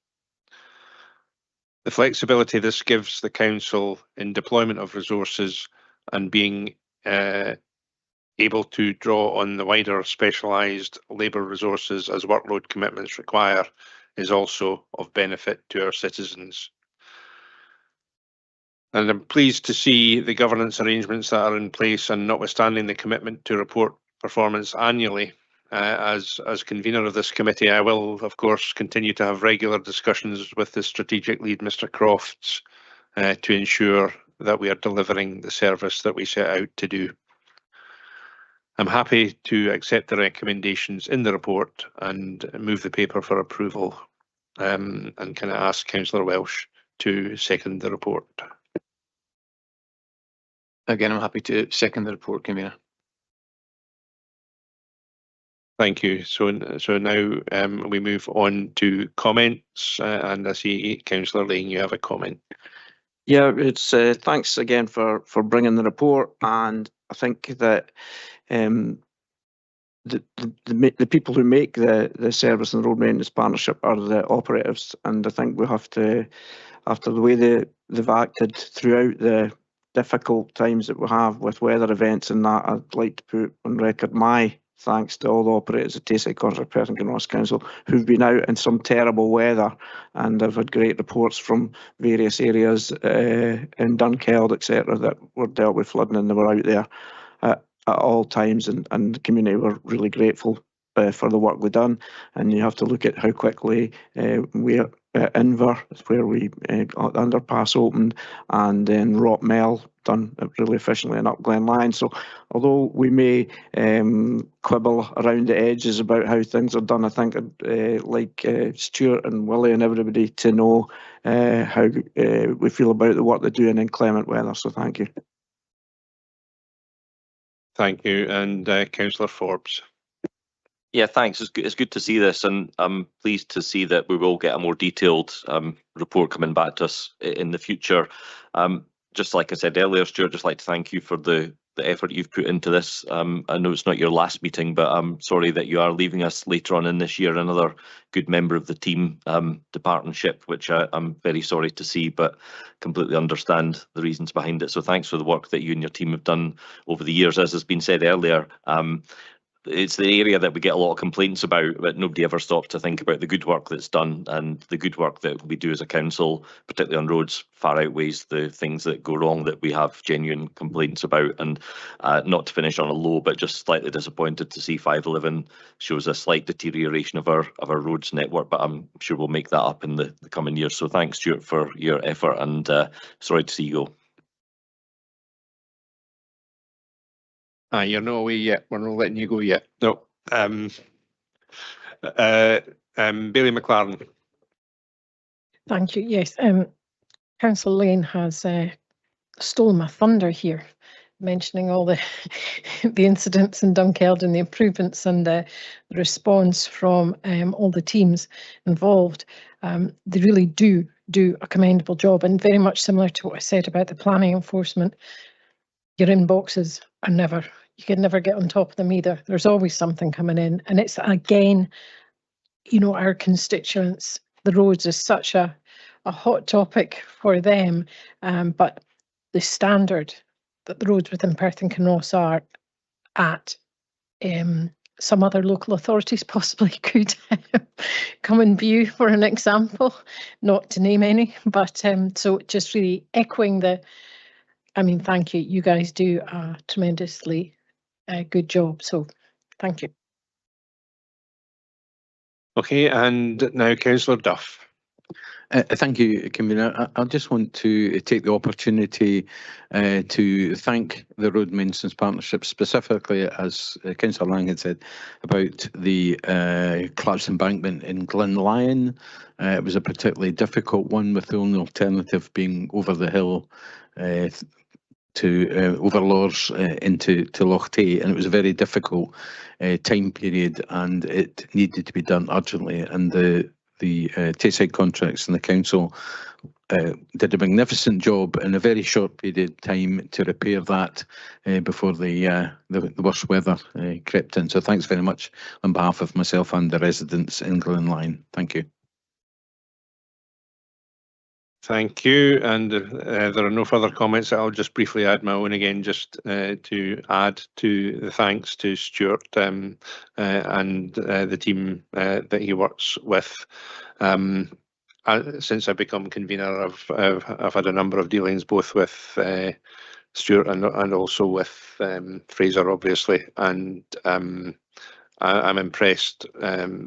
The flexibility this gives the Council in deployment of resources and being able to draw on the wider specialised labour resources as workload commitments require is also of benefit to our citizens. And I'm pleased to see the governance arrangements that are in place, and notwithstanding the commitment to report performance annually, as convener of this committee, I will, of course, continue to have regular discussions with the strategic lead, Mr. Crofts, to ensure that we are delivering the service that we set out to do. I'm happy to accept the recommendations in the report and move the paper for approval. And can I ask Councillor Welsh to second the report? Again, I'm happy to second the report, Convener. Thank you. So now we move on to comments, and I see Councillor Lane, you have a comment. Yeah, it's thanks again for bringing the report, and I think that the people who make the service and road maintenance partnership are the operatives, and I think we have to, after the way they've acted throughout the difficult times that we have with weather events and that, I'd like to put on record my thanks to all the operators at Tayside Contract Perth and Kinross Council who've been out in some terrible weather, and I've had great reports from various areas in Dunkeld, etc., that were dealt with flooding, and they were out there at all times, and the community were really grateful for the work we've done. And you have to look at how quickly we Inver, where we got the underpass opened, and then Rockmell done really efficiently, and up Glen Lyon. So although we may quibble around the edges about how things are done, I think I'd like Stuart and Willie and everybody to know how we feel about the work they're doing in inclement weather. So thank you. Thank you. And Councillor Forbes. Yeah, thanks. It's good to see this, and I'm pleased to see that we will get a more detailed report coming back to us in the future. Just like I said earlier, Stuart, just like to thank you for the effort you've put into this. I know it's not your last meeting, but I'm sorry that you are leaving us later on in this year. Another good member of the team, the partnership, which I'm very sorry to see, but completely understand the reasons behind it. So thanks for the work that you and your team have done over the years. As has been said earlier, it's the area that we get a lot of complaints about, but nobody ever stops to think about the good work that's done, and the good work that we do as a council, particularly on roads, far outweighs the things that go wrong that we have genuine complaints about. And not to finish on a low, but just slightly disappointed to see 511 shows a slight deterioration of our roads network, but I'm sure we'll make that up in the coming years. So thanks, Stuart, for your effort, and sorry to see you go. You're not away yet. We're not letting you go yet. No. Bailey McLaren. Thank you. Yes, Councillor Lane has stolen my thunder here, mentioning all the incidents in Dunkeld and the improvements and the response from all the teams involved. They really do a commendable job, and very much similar to what I said about the planning enforcement. Your inboxes are never, you can never get on top of them either. There's always something coming in, and it's again, you know, our constituents, the roads is such a hot topic for them, but the standard that the roads within Perth and Kinross are at, some other local authorities possibly could come and view, for an example, not to name any, but so just really echoing I mean, thank you. You guys do a tremendously good job. So thank you. Okay, and now Councillor Duff. Thank you, Convener. I just want to take the opportunity to thank the Road Maintenance Partnership, specifically, as Councillor Lang had said, about the collapsed embankment in Glen Lyon. It was a particularly difficult one, with the only alternative being over the hill to over Lors into Loch Tay, and it was a very difficult time period, and it needed to be done urgently. And the Tayside Contracts and the council did a magnificent job in a very short period of time to repair that before the worst weather crept in. So thanks very much on behalf of myself and the residents in Glen Lyon. Thank you. Thank you. And there are no further comments. I'll just briefly add my own again, just to add to the thanks to Stuart and the team that he works with. Since I've become convener, I've had a number of dealings, both with Stuart and also with Fraser, obviously, and I'm impressed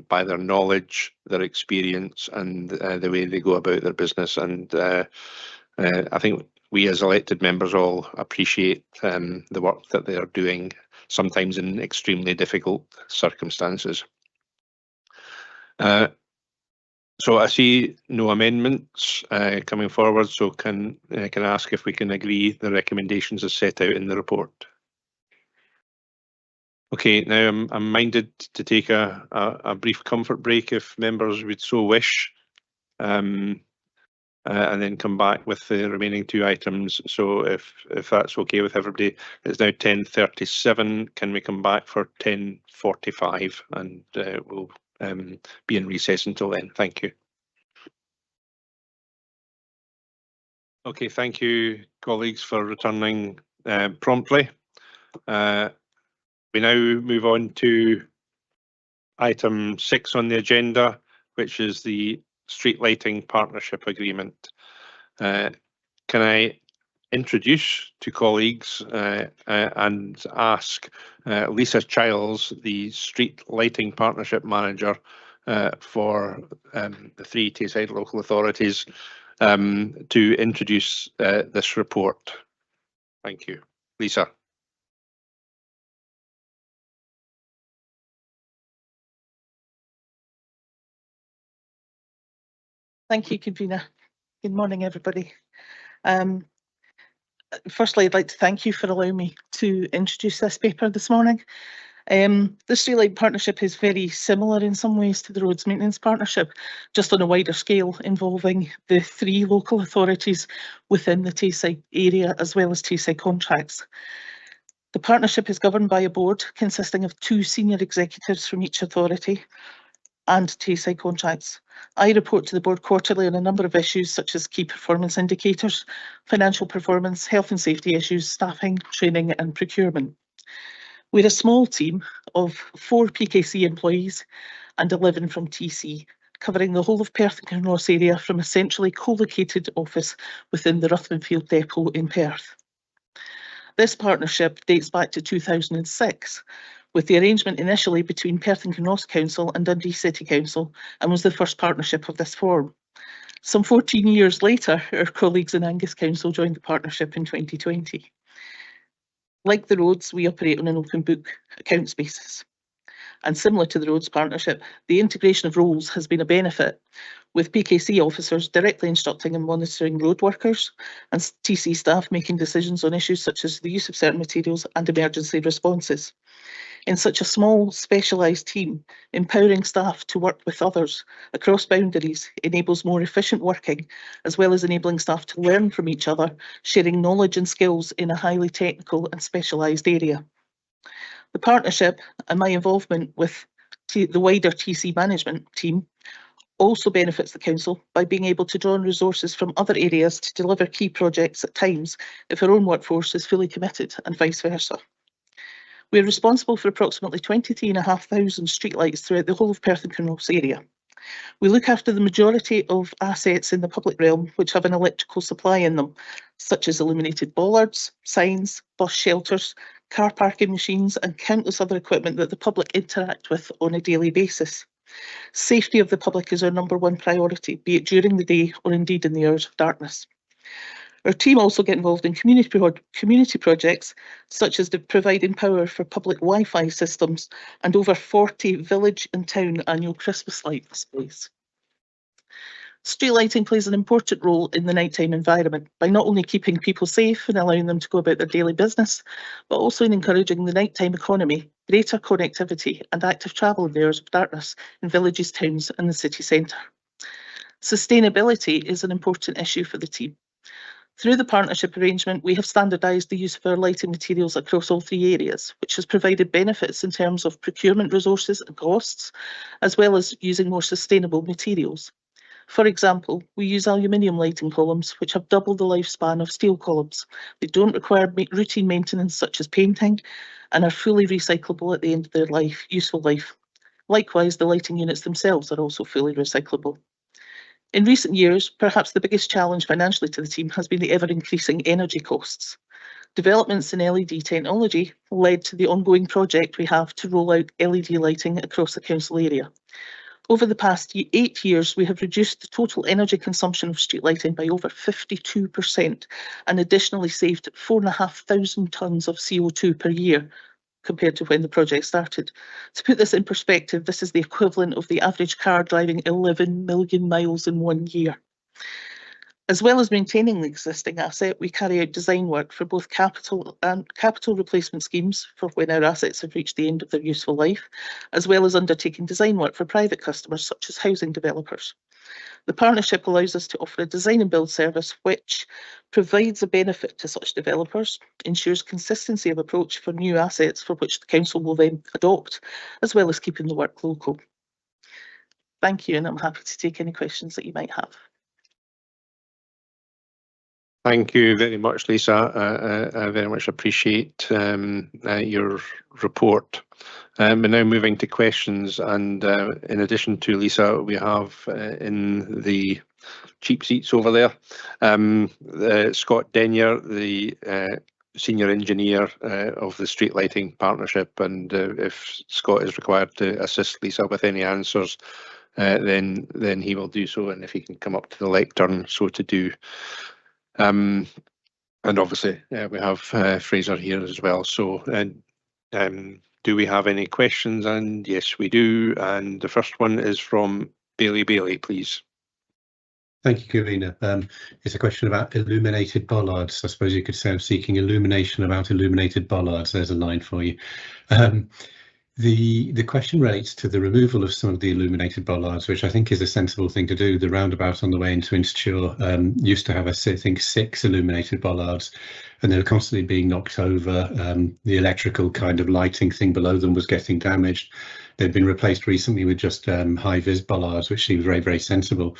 by their knowledge, their experience, and the way they go about their business. And I think we as elected members all appreciate the work that they are doing, sometimes in extremely difficult circumstances. So I see no amendments coming forward. So can I ask if we can agree the recommendations as set out in the report? Okay, now I'm minded to take a brief comfort break if members would so wish, and then come back with the remaining two items. So if that's okay with everybody, it's now 10:37. Can we come back for 10:45, and we'll be in recess until then. Thank you. Okay, thank you, colleagues, for returning promptly. We now move on to item 6 on the agenda, which is the Street Lighting Partnership Agreement. Can I introduce to colleagues and ask Lisa Childs, the Street Lighting Partnership Manager for the 3 Tayside local authorities, to introduce this report. Thank you. Lisa. Thank you, Convener. Good morning, everybody. Firstly, I'd like to thank you for allowing me to introduce this paper this morning. The Street Lighting Partnership is very similar in some ways to the Roads Maintenance Partnership, just on a wider scale, involving the 3 local authorities within the Tayside area, as well as Tayside Contracts. The partnership is governed by a board consisting of 2 senior executives from each authority and Tayside Contracts. I report to the board quarterly on a number of issues such as key performance indicators, financial performance, health and safety issues, staffing, training and procurement. We're a small team of 4 PKC employees and 11 from TC, covering the whole of Perth and Kinross area from a centrally co-located office within the Ruthven Field Depot in Perth. This partnership dates back to 2006, with the arrangement initially between Perth and Kinross Council and Dundee City Council, and was the first partnership of this form. Some 14 years later, our colleagues in Angus Council joined the partnership in 2020. Like the roads, we operate on an open book accounts basis. And similar to the roads partnership, the integration of roles has been a benefit, with PKC officers directly instructing and monitoring road workers, and TC staff making decisions on issues such as the use of certain materials and emergency responses. In such a small, specialised team, empowering staff to work with others across boundaries enables more efficient working, as well as enabling staff to learn from each other, sharing knowledge and skills in a highly technical and specialised area. The partnership and my involvement with the wider TC management team also benefits the council by being able to draw on resources from other areas to deliver key projects at times if our own workforce is fully committed, and vice versa. We are responsible for approximately 23,500 streetlights throughout the whole of Perth and Kinross area. We look after the majority of assets in the public realm which have an electrical supply in them, such as illuminated bollards, signs, bus shelters, car parking machines and countless other equipment that the public interact with on a daily basis. Safety of the public is our #1 priority, be it during the day or indeed in the hours of darkness. Our team also get involved in community projects, such as providing power for public Wi-Fi systems and over 40 village and town annual Christmas light displays. Street lighting plays an important role in the nighttime environment by not only keeping people safe and allowing them to go about their daily business, but also in encouraging the nighttime economy, greater connectivity and active travel in the hours of darkness in villages, towns and the city centre. Sustainability is an important issue for the team. Through the partnership arrangement, we have standardised the use of our lighting materials across all 3 areas, which has provided benefits in terms of procurement resources and costs, as well as using more sustainable materials. For example, we use aluminium lighting columns, which have double the lifespan of steel columns. They don't require routine maintenance such as painting and are fully recyclable at the end of their useful life. Likewise, the lighting units themselves are also fully recyclable. In recent years, perhaps the biggest challenge financially to the team has been the ever-increasing energy costs. Developments in LED technology led to the ongoing project we have to roll out LED lighting across the council area. Over the past 8 years, we have reduced the total energy consumption of street lighting by over 52% and additionally saved 4,500 tonnes of CO2 per year compared to when the project started. To put this in perspective, this is the equivalent of the average car driving 11 million miles in 1 year. As well as maintaining the existing asset, we carry out design work for both capital replacement schemes for when our assets have reached the end of their useful life, as well as undertaking design work for private customers such as housing developers. The partnership allows us to offer a design and build service which provides a benefit to such developers, ensures consistency of approach for new assets for which the council will then adopt, as well as keeping the work local. Thank you, and I'm happy to take any questions that you might have. Thank you very much, Lisa. I very much appreciate your report. We're now moving to questions, and in addition to Lisa, we have in the cheap seats over there, Scott Denyer, the Senior Engineer of the Street Lighting Partnership, and if Scott is required to assist Lisa with any answers, then he will do so, and if he can come up to the lectern, so to do. And obviously we have Fraser here as well. So do we have any questions? And yes, we do. And the first one is from Bailey, please. Thank you, Karina. It's a question about illuminated bollards. I suppose you could say I'm seeking illumination about illuminated bollards. There's a line for you. The question relates to the removal of some of the illuminated bollards, which I think is a sensible thing to do. The roundabout on the way into Instture used to have, I think, 6 illuminated bollards, and they were constantly being knocked over. The electrical kind of lighting thing below them was getting damaged. They've been replaced recently with just high-vis bollards, which seems very, very sensible.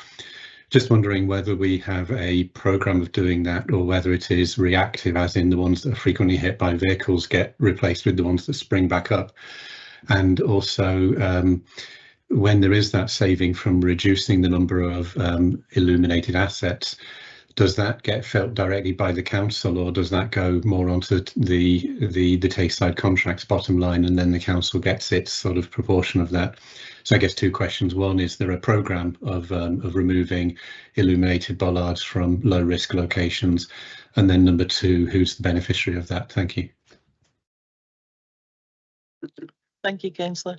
Just wondering whether we have a programme of doing that, or whether it is reactive, as in the ones that are frequently hit by vehicles get replaced with the ones that spring back up. And also, when there is that saving from reducing the number of illuminated assets, does that get felt directly by the council, or does that go more onto the Tayside contracts bottom line, and then the council gets its sort of proportion of that? So I guess 2 questions. One, is there a programme of removing illuminated bollards from low risk locations? And then number 2, who's the beneficiary of that? Thank you. Thank you, Councillor.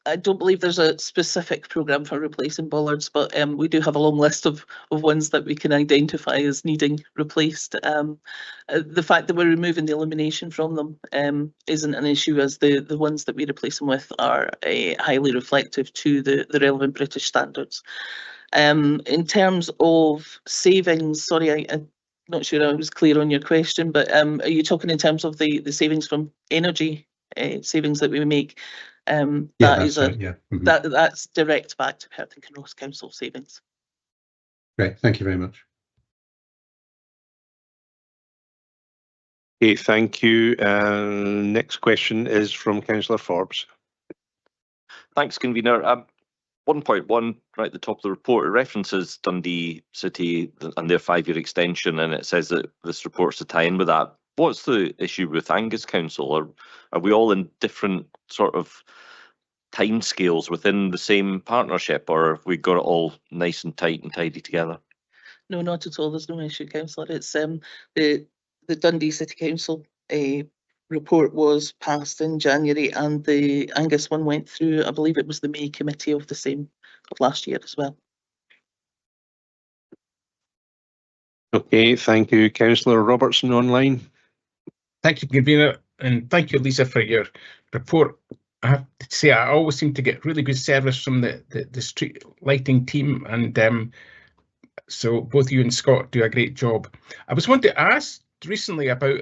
I don't believe there's a specific programme for replacing bollards, but we do have a long list of ones that we can identify as needing replaced. The fact that we're removing the illumination from them isn't an issue, as the ones that we replace them with are highly reflective to the relevant British standards. In terms of savings, sorry, I'm not sure I was clear on your question, but are you talking in terms of the savings from energy savings that we make? That's direct back to Perth and Kinross Council savings. Great, thank you very much. Okay, thank you. Next question is from Councillor Forbes. Thanks, Convener. 1.1, right at the top of the report, it references Dundee City and their 5-year extension, and it says that this report's to tie in with that. What's the issue with Angus Council? Are we all in different sort of timescales within the same partnership, or have we got it all nice and tight and tidy together? No, not at all. There's no issue, councillor. It's the Dundee City Council report was passed in January, and the Angus one went through, I believe it was the May committee of last year as well. Okay, thank you. Councillor Robertson online. Thank you, Convener, and thank you, Lisa, for your report. I have to say, I always seem to get really good service from the street lighting team, and so both you and Scott do a great job. I was wanting to ask recently about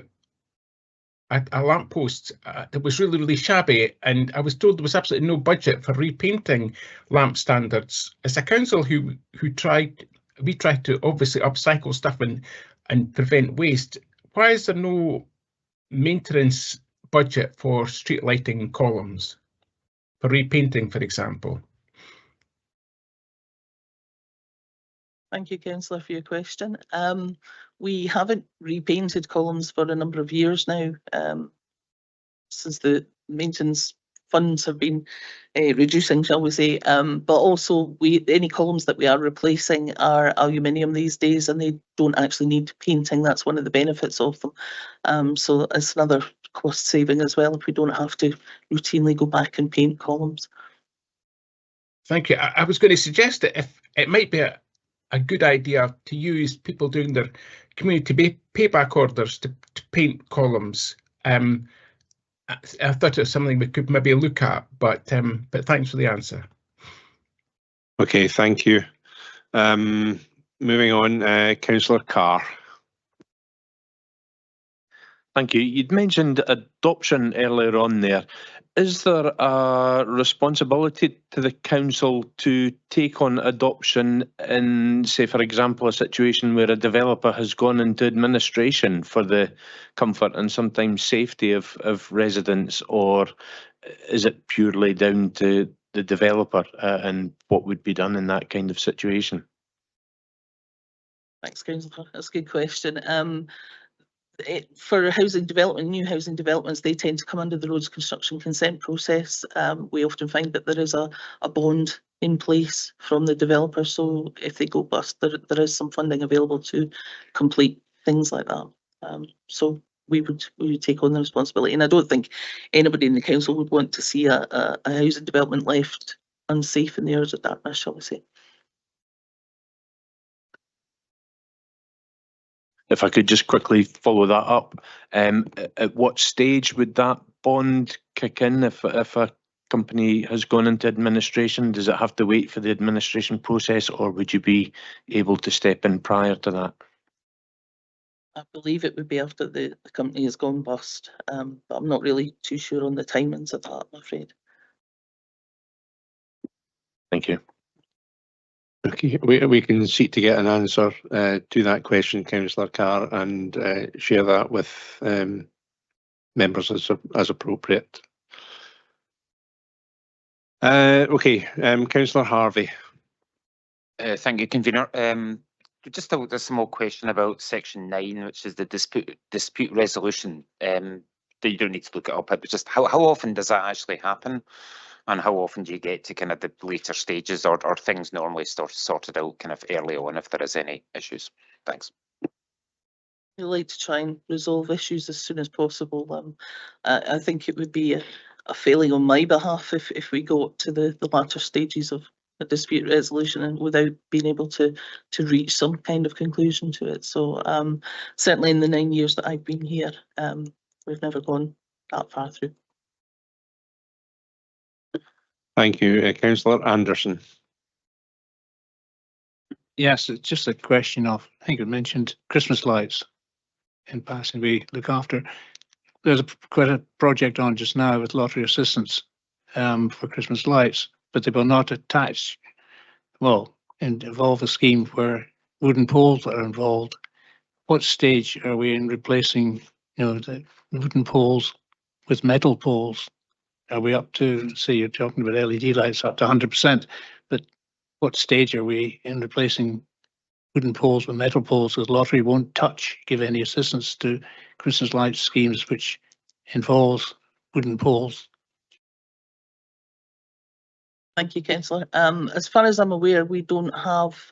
a lamppost that was really, really shabby, and I was told there was absolutely no budget for repainting lamp standards. As a council we tried to obviously upcycle stuff and prevent waste. Why is there no maintenance budget for street lighting columns, for repainting, for example? Thank you, councillor, for your question. We haven't repainted columns for a number of years now, since the maintenance funds have been reducing, shall we say. But also, any columns that we are replacing are aluminium these days, and they don't actually need painting. That's one of the benefits of them. So it's another cost saving as well if we don't have to routinely go back and paint columns. Thank you. I was going to suggest that if it might be a good idea to use people doing their community payback orders to paint columns. I thought it was something we could maybe look at, but thanks for the answer. Okay, thank you. Moving on, Councillor Carr. Thank you. You'd mentioned adoption earlier on there. Is there a responsibility to the council to take on adoption in, say, for example, a situation where a developer has gone into administration for the comfort and sometimes safety of residents, or is it purely down to the developer and what would be done in that kind of situation? Thanks, councillor. That's a good question. For housing development, new housing developments, they tend to come under the roads construction consent process. We often find that there is a bond in place from the developer, so if they go bust, there is some funding available to complete things like that. So we would take on the responsibility, and I don't think anybody in the council would want to see a housing development left unsafe in the hours of darkness, shall we say. If I could just quickly follow that up, at what stage would that bond kick in if a company has gone into administration? Does it have to wait for the administration process, or would you be able to step in prior to that? I believe it would be after the company has gone bust, but I'm not really too sure on the timings of that, I'm afraid. Thank you. Okay, we can seek to get an answer to that question, Councillor Carr, and share that with members as appropriate. Okay, Councillor Harvey. Thank you, Convener. Just a small question about section 9, which is the dispute resolution. You don't need to look it up, but just how often does that actually happen? And how often do you get to kind of the later stages, or things normally sorted out kind of early on if there is any issues? Thanks. We like to try and resolve issues as soon as possible. I think it would be a failing on my behalf if we go up to the latter stages of a dispute resolution and without being able to reach some kind of conclusion to it. So certainly in the 9 years that I've been here, we've never gone that far through. Thank you, Councillor Anderson. Yes, it's just a question of, I think it mentioned Christmas lights in passing we look after. There's quite a project on just now with lottery assistance for Christmas lights, but they will not attach, well, and involve a scheme where wooden poles are involved. What stage are we in replacing, the wooden poles with metal poles? Are we up to, say you're talking about LED lights up to 100%, but what stage are we in replacing wooden poles with metal poles? Because lottery won't give any assistance to Christmas light schemes which involves wooden poles. Thank you, councillor. As far as I'm aware, we don't have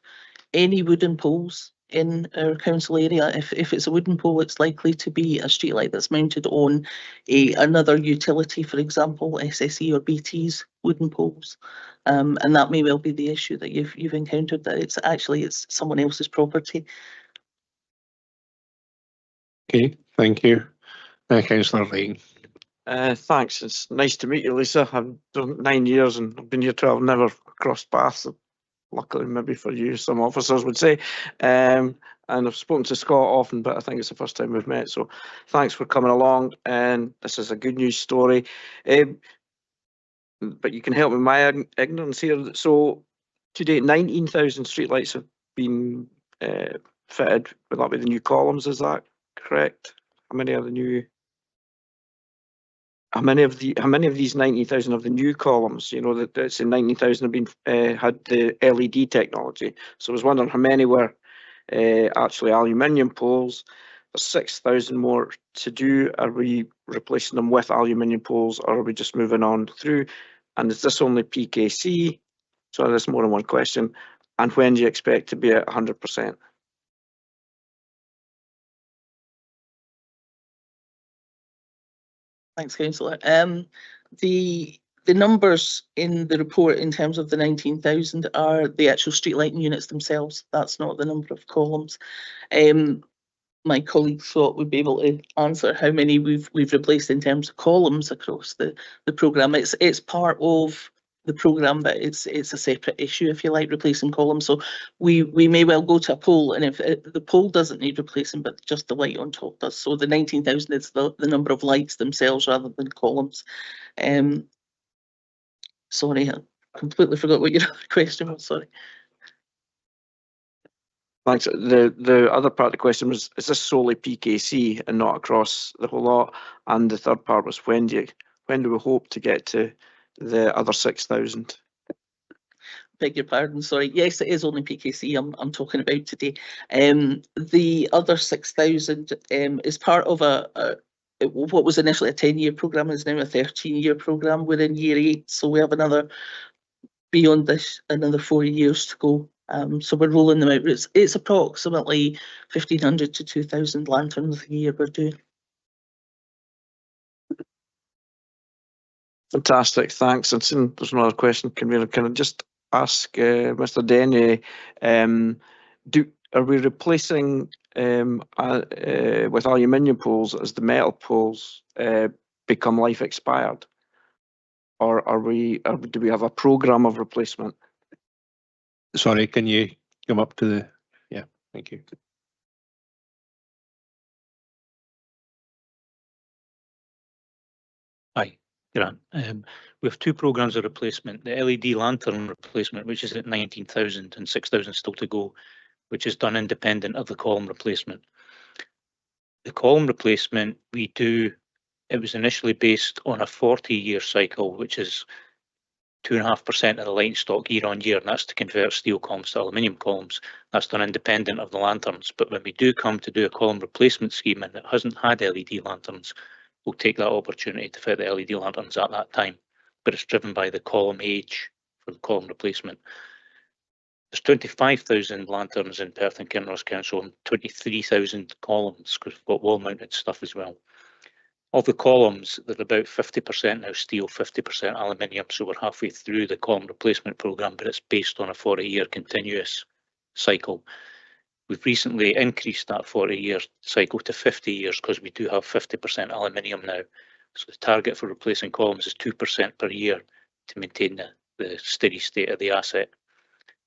any wooden poles in our council area. If it's a wooden pole, it's likely to be a streetlight that's mounted on another utility, for example, SSE or BT's wooden poles. And that may well be the issue that you've encountered, that it's someone else's property. Okay, thank you. Councillor Lane. Thanks. It's nice to meet you, Lisa. I've done 9 years and I've been here 12, never crossed paths. Luckily, maybe for you, some officers would say. And I've spoken to Scott often, but I think it's the first time we've met. So thanks for coming along. And this is a good news story. But you can help with my ignorance here. So to date, 19,000 streetlights have been fitted. Will that be the new columns? Is that correct? How many of these 90,000 of the new columns? You know that it's in 90,000 have been had the LED technology. So I was wondering how many were actually aluminium poles. There's 6,000 more to do. Are we replacing them with aluminium poles, or are we just moving on through? And is this only PKC? So there's more than one question. And when do you expect to be at 100%? Thanks, councillor. The numbers in the report in terms of the 19,000 are the actual street lighting units themselves. That's not the number of columns. My colleague Scott would be able to answer how many we've replaced in terms of columns across the programme. It's part of the programme, but it's a separate issue, if you like, replacing columns. So we may well go to a pole, and if the pole doesn't need replacing, but just the light on top does. So the 19,000 is the number of lights themselves rather than columns. Sorry, I completely forgot what your other question was. Sorry. Thanks. The other part of the question was, is this solely PKC and not across the whole lot? And the third part was, when do we hope to get to the other 6,000? Beg your pardon, sorry. Yes, it is only PKC I'm talking about today. The other 6,000 is part of what was initially a 10-year programme is now a 13-year programme. We're in year 8, so we have beyond this another 4 years to go. So we're rolling them out. It's approximately 1,500 to 2,000 lanterns a year we're doing. Fantastic, thanks. And soon there's another question. Can I just ask Mr. Denny, are we replacing with aluminium poles as the metal poles become life expired, or do we have a programme of replacement? Sorry, can you come up to the? Yeah, thank you. Hi, Grant. We have 2 programmes of replacement. The LED lantern replacement, which is at 19,000 and 6,000 still to go, which is done independent of the column replacement. The column replacement it was initially based on a 40-year cycle, which is 2.5% of the lighting stock year on year, and that's to convert steel columns to aluminium columns. That's done independent of the lanterns. But when we do come to do a column replacement scheme and it hasn't had LED lanterns, we'll take that opportunity to fit the LED lanterns at that time. But it's driven by the column age for the column replacement. There's 25,000 lanterns in Perth and Kinross Council and 23,000 columns, because we've got wall-mounted stuff as well. Of the columns, they're about 50% now steel, 50% aluminium, so we're halfway through the column replacement programme, but it's based on a 40-year continuous cycle. We've recently increased that 40-year cycle to 50 years because we do have 50% aluminium now. So the target for replacing columns is 2% per year to maintain the steady state of the asset.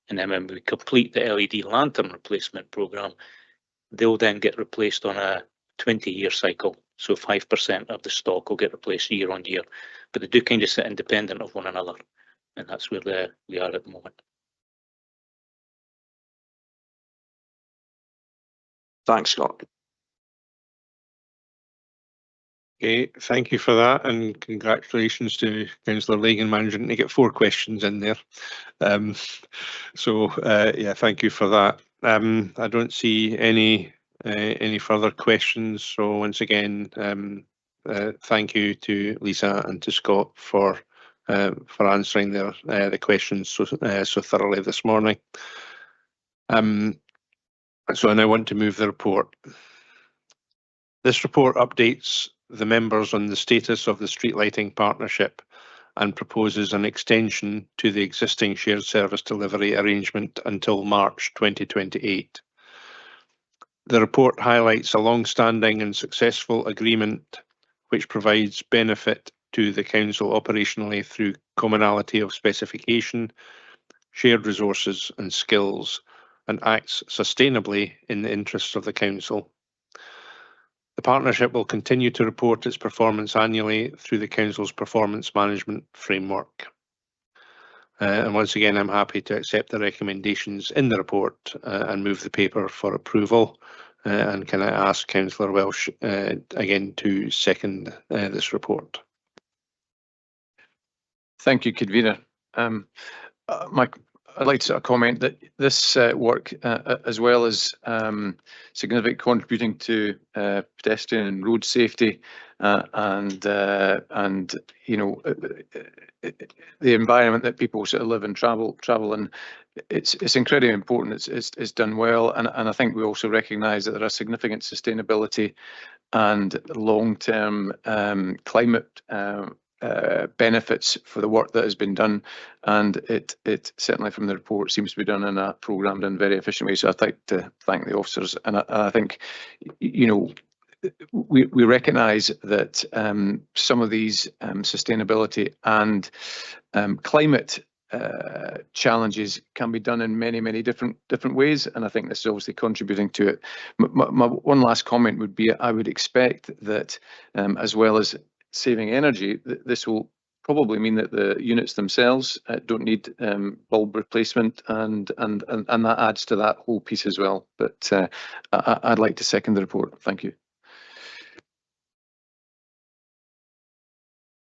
And then when we complete the LED lantern replacement programme, they'll then get replaced on a 20-year cycle. So 5% of the stock will get replaced year on year. But they do kind of sit independent of one another. And that's where we are at the moment. Thanks, Scott. Okay, thank you for that, and congratulations to Councillor Lagan managing to get 4 questions in there. Yeah, thank you for that. I don't see any further questions. So once again, thank you to Lisa and to Scott for for answering the questions so thoroughly this morning. So I now want to move the report. This report updates the members on the status of the street lighting partnership and proposes an extension to the existing shared service delivery arrangement until March 2028. The report highlights a long-standing and successful agreement which provides benefit to the Council operationally through commonality of specification, shared resources and skills, and acts sustainably in the interests of the Council. The partnership will continue to report its performance annually through the Council's performance management framework. And once again, I'm happy to accept the recommendations in the report and move the paper for approval. And can I ask Councillor Welsh again to second this report? Thank you, Convener. I'd like to comment that this work, as well as significant contributing to pedestrian and road safety and you know the environment that people sort of live and travel in, it's incredibly important. It's done well, and I think we also recognise that there are significant sustainability and long-term climate benefits for the work that has been done, and it certainly from the report seems to be done in a programmed and very efficient way. So I'd like to thank the officers, and I think, you know, we recognise that some of these sustainability and climate challenges can be done in many different ways, and I think this is obviously contributing to it. My one last comment would be, I would expect that as well as saving energy, this will probably mean that the units themselves don't need bulb replacement, and that adds to that whole piece as well. But I'd like to second the report. Thank you.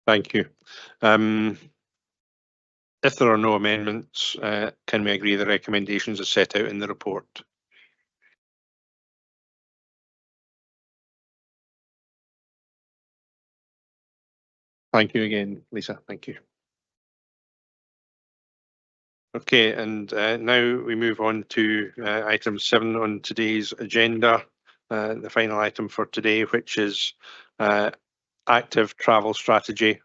Thank you. If there are no amendments, can we agree the recommendations are set out in the report? Thank you again, Lisa. Thank you. Okay, and now we move on to item 7 on today's agenda, the final item for today, which is active travel strategy,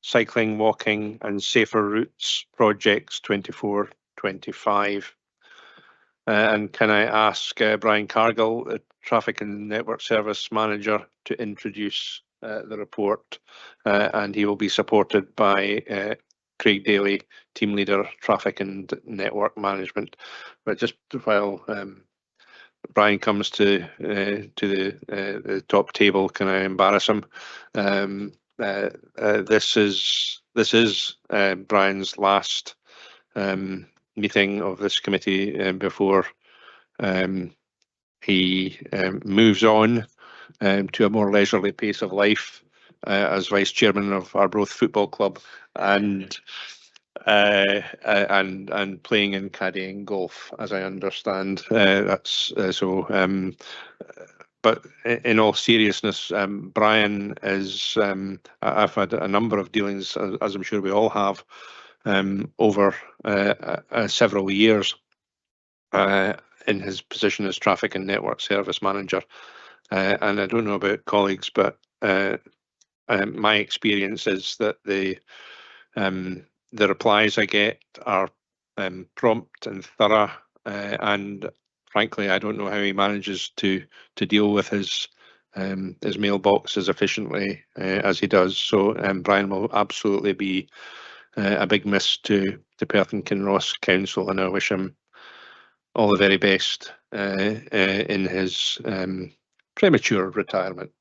cycling, walking and safer routes projects 24-25. And can I ask Brian Cargill, the Traffic and Network Service Manager, to introduce the report, and he will be supported by Craig Daly, Team Leader, Traffic and Network Management. But just while Brian comes to the top table, can I embarrass him? This is Brian's last meeting of this committee before he moves on to a more leisurely pace of life as vice chairman of Arbroath Football Club and playing and caddying golf, as I understand. That's so. But in all seriousness, Brian is. I've had a number of dealings, as I'm sure we all have, over several years in his position as Traffic and Network Service Manager. And I don't know about colleagues, but my experience is that the replies I get are prompt and thorough, and frankly, I don't know how he manages to deal with his mailbox as efficiently as he does. So Brian will absolutely be a big miss to Perth and Kinross Council, and I wish him all the very best in his premature retirement.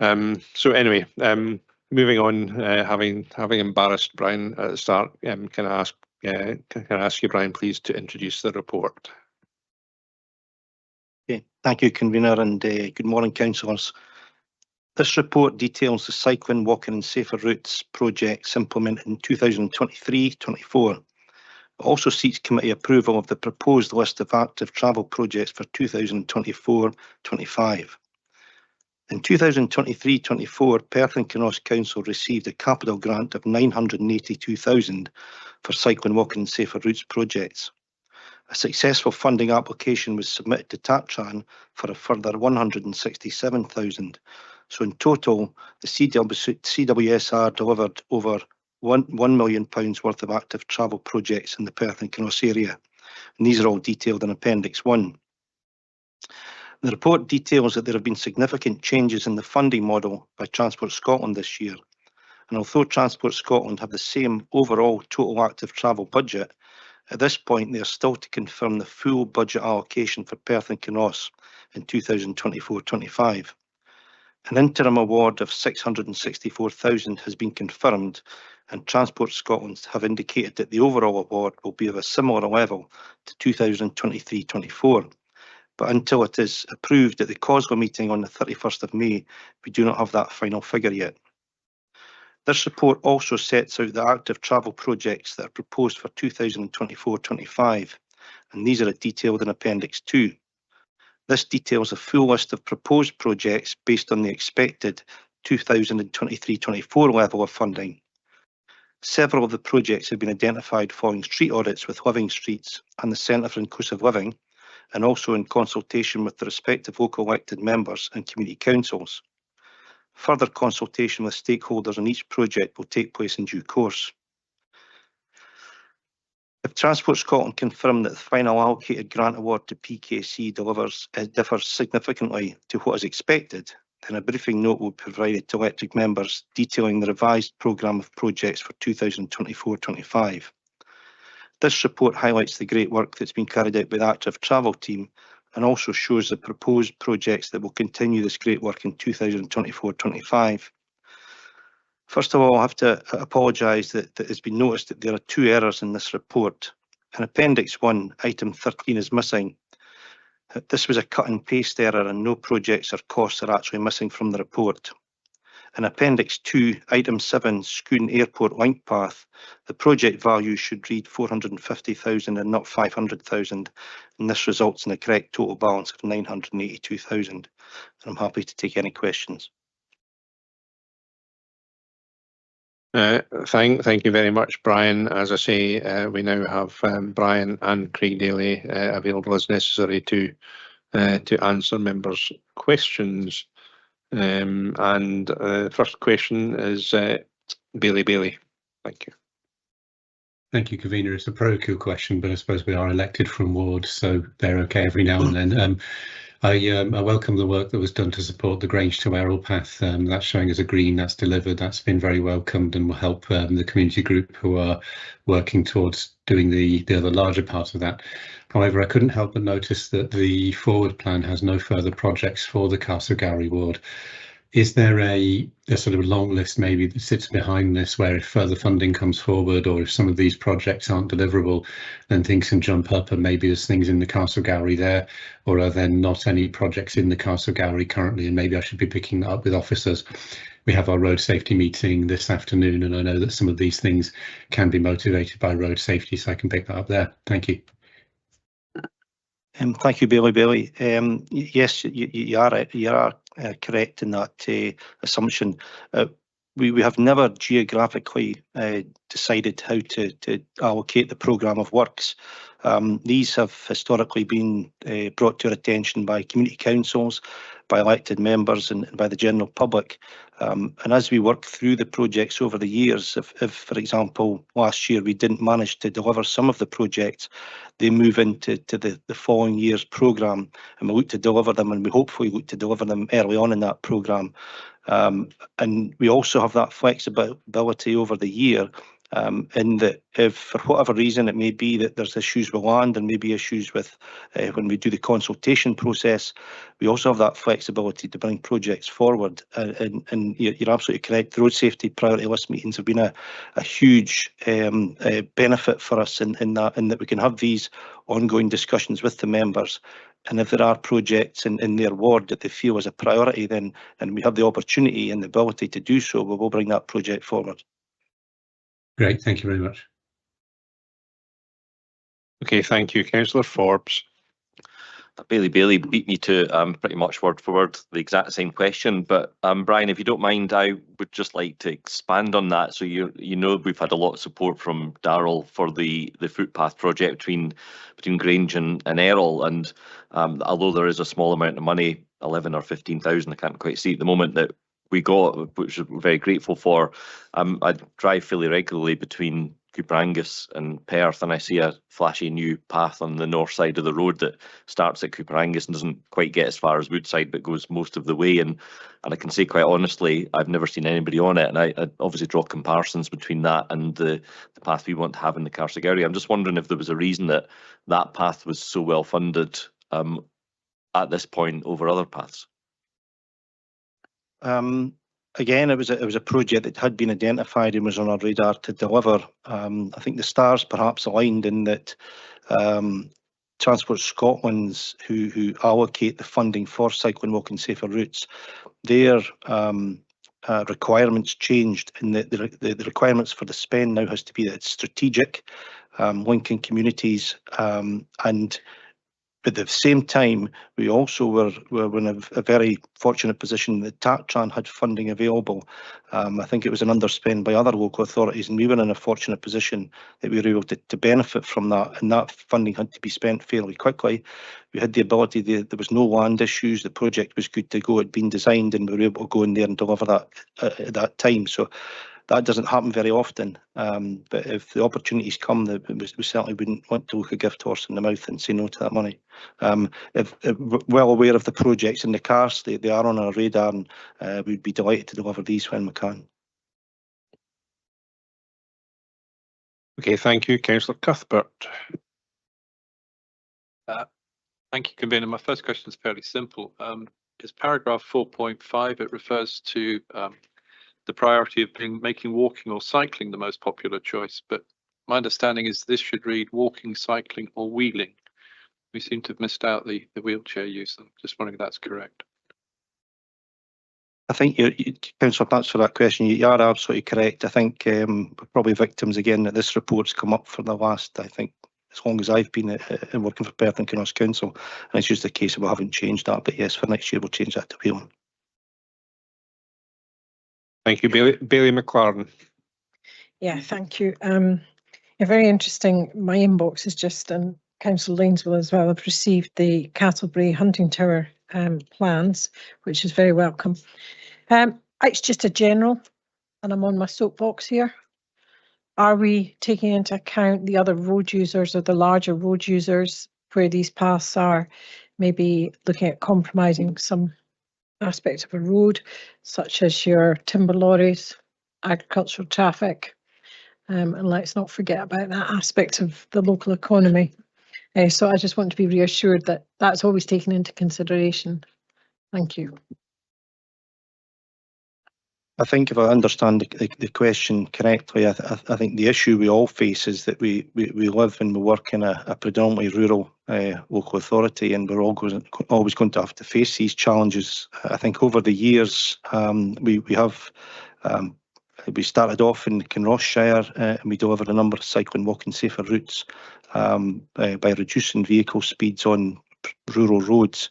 So anyway, moving on, having embarrassed Brian at the start, can I ask you, Brian, please, to introduce the report? Okay, thank you, Convener, and good morning, councillors. This report details the cycling, walking and safer routes projects implemented in 2023-24. It also seeks committee approval of the proposed list of active travel projects for 2024-25. In 2023-24, Perth and Kinross Council received a capital grant of 982,000 for cycling, walking and safer routes projects. A successful funding application was submitted to TATRAN for a further 167,000. So in total, the CWSR delivered over £1 million worth of active travel projects in the Perth and Kinross area. And these are all detailed in Appendix 1. The report details that there have been significant changes in the funding model by Transport Scotland this year. And although Transport Scotland have the same overall total active travel budget, at this point they are still to confirm the full budget allocation for Perth and Kinross in 2024-25. An interim award of 664,000 has been confirmed, and Transport Scotland have indicated that the overall award will be of a similar level to 2023-24. But until it is approved at the COSLA meeting on the 31st of May, we do not have that final figure yet. This report also sets out the active travel projects that are proposed for 2024-25, and these are detailed in Appendix 2. This details a full list of proposed projects based on the expected 2023-24 level of funding. Several of the projects have been identified following street audits with Living Streets and the Centre for Inclusive Living, and also in consultation with the respective local elected members and community councils. Further consultation with stakeholders on each project will take place in due course. If Transport Scotland confirm that the final allocated grant award to PKC differs significantly to what is expected, then a briefing note will be provided to elected members detailing the revised programme of projects for 2024-25. This report highlights the great work that's been carried out by the Active Travel team and also shows the proposed projects that will continue this great work in 2024-25. First of all, I have to apologise that it has been noticed that there are two errors in this report. In Appendix 1, item 13 is missing. This was a cut and paste error and no projects or costs are actually missing from the report. In Appendix 2, item 7, Scone Airport Link Path, the project value should read 450,000 and not 500,000, and this results in a correct total balance of 982,000. And I'm happy to take any questions. Thank you very much, Brian. As I say, we now have Brian and Craig Daly available as necessary to answer members' questions. And first question is Bailey. Thank you. Thank you, Convener. It's a parochial question, but I suppose we are elected from ward, so they're okay every now and then. I welcome the work that was done to support the Grange to Errol path. That's showing as a green, that's delivered, that's been very welcomed and will help the community group who are working towards doing the other larger part of that. However, I couldn't help but notice that the forward plan has no further projects for the Castlegarry ward. Is there a sort of long list maybe that sits behind this where if further funding comes forward or if some of these projects aren't deliverable, then things can jump up and maybe there's things in the Castlegarry there, or are there not any projects in the Castlegarry currently and maybe I should be picking that up with officers? We have our road safety meeting this afternoon and I know that some of these things can be motivated by road safety, so I can pick that up there. Thank you. Thank you, Bailey. Yes, you are correct in that assumption. We have never geographically decided how to allocate the programme of works. These have historically been brought to our attention by community councils, by elected members and by the general public. And as we work through the projects over the years, if for example, last year we didn't manage to deliver some of the projects, they move into the following year's programme and we look to deliver them and we hopefully look to deliver them early on in that programme. And we also have that flexibility over the year in that if for whatever reason it may be that there's issues with land and maybe issues with when we do the consultation process, we also have that flexibility to bring projects forward. And you're absolutely correct, the road safety priority list meetings have been a huge benefit for us in that we can have these ongoing discussions with the members. And if there are projects in their ward that they feel is a priority, then and we have the opportunity and the ability to do so, we will bring that project forward. Great, thank you very much. Okay, thank you. Councillor Forbes. Bailey beat me to pretty much word for word the exact same question. But Brian, if you don't mind, I would just like to expand on that. So you know we've had a lot of support from Darrell for the footpath project between Grange and Errol, and although there is a small amount of money, 11 or 15,000, I can't quite see at the moment, that we got, which we're very grateful for. I drive fairly regularly between Coupar and Perth, and I see a flashy new path on the north side of the road that starts at Coupar and doesn't quite get as far as Woodside, but goes most of the way. And I can say quite honestly, I've never seen anybody on it, and I obviously draw comparisons between that and the path we want to have in the Carsigourie. I'm just wondering if there was a reason that that path was so well funded at this point over other paths. Again, it was a project that had been identified and was on our radar to deliver. I think the stars perhaps aligned in that Transport Scotland's who allocate the funding for cycling, walking, safer routes, their requirements changed, and the requirements for the spend now has to be that it's strategic, linking communities, and at the same time, we also were in a very fortunate position that TACTRAN had funding available. I think it was an underspend by other local authorities, and we were in a fortunate position that we were able to benefit from that, and that funding had to be spent fairly quickly. We had the ability, there was no land issues, the project was good to go, it had been designed, and we were able to go in there and deliver that at that time. So that doesn't happen very often, but if the opportunities come, we certainly wouldn't want to look a gift horse in the mouth and say no to that money. If well aware of the projects in the cars, they are on our radar, and we'd be delighted to deliver these when we can. Okay, thank you. Councillor Cuthbert. Thank you, Convener. My first question is fairly simple. It's paragraph 4.5. It refers to the priority of making walking or cycling the most popular choice, but my understanding is this should read walking, cycling or wheeling. We seem to have missed out the wheelchair use. I'm just wondering if that's correct. I think Councillor, thanks for that question. You are absolutely correct. I think we're probably victims again that this report's come up for the last, I think, as long as I've been working for Perth and Kinross Council, and it's just a case of we haven't changed that. But yes, for next year we'll change that to wheeling. Thank you, Bailey McLaren. Yeah, thank you. Yeah, very interesting. My inbox is just, and Councillor Lanes will as well, have received the Castlebrae Hunting Tower plans, which is very welcome. It's just a general, and I'm on my soapbox here. Are we taking into account the other road users or the larger road users where these paths are, maybe looking at compromising some aspects of a road, such as your timber lorries, agricultural traffic, and let's not forget about that aspect of the local economy. So I just want to be reassured that that's always taken into consideration. Thank you. I think if I understand the question correctly, I think the issue we all face is that we live and we work in a predominantly rural local authority, and we're always going to have to face these challenges. I think over the years we started off in Kinross-shire and we delivered a number of cycling, walking, safer routes by reducing vehicle speeds on rural roads.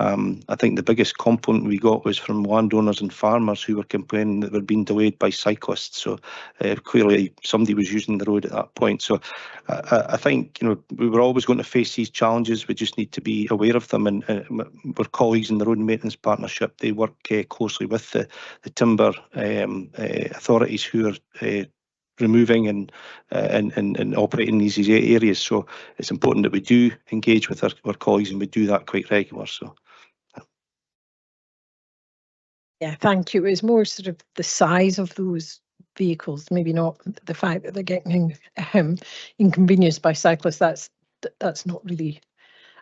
I think the biggest complaint we got was from landowners and farmers who were complaining that they're being delayed by cyclists. So clearly somebody was using the road at that point. So I think, you know, we were always going to face these challenges. We just need to be aware of them. And we're colleagues in the Road Maintenance Partnership. They work closely with the timber authorities who are removing and operating in these areas. So it's important that we do engage with our colleagues, and we do that quite regular. So. Yeah, thank you. It's more sort of the size of those vehicles, maybe not the fact that they're getting inconvenienced by cyclists. That's not really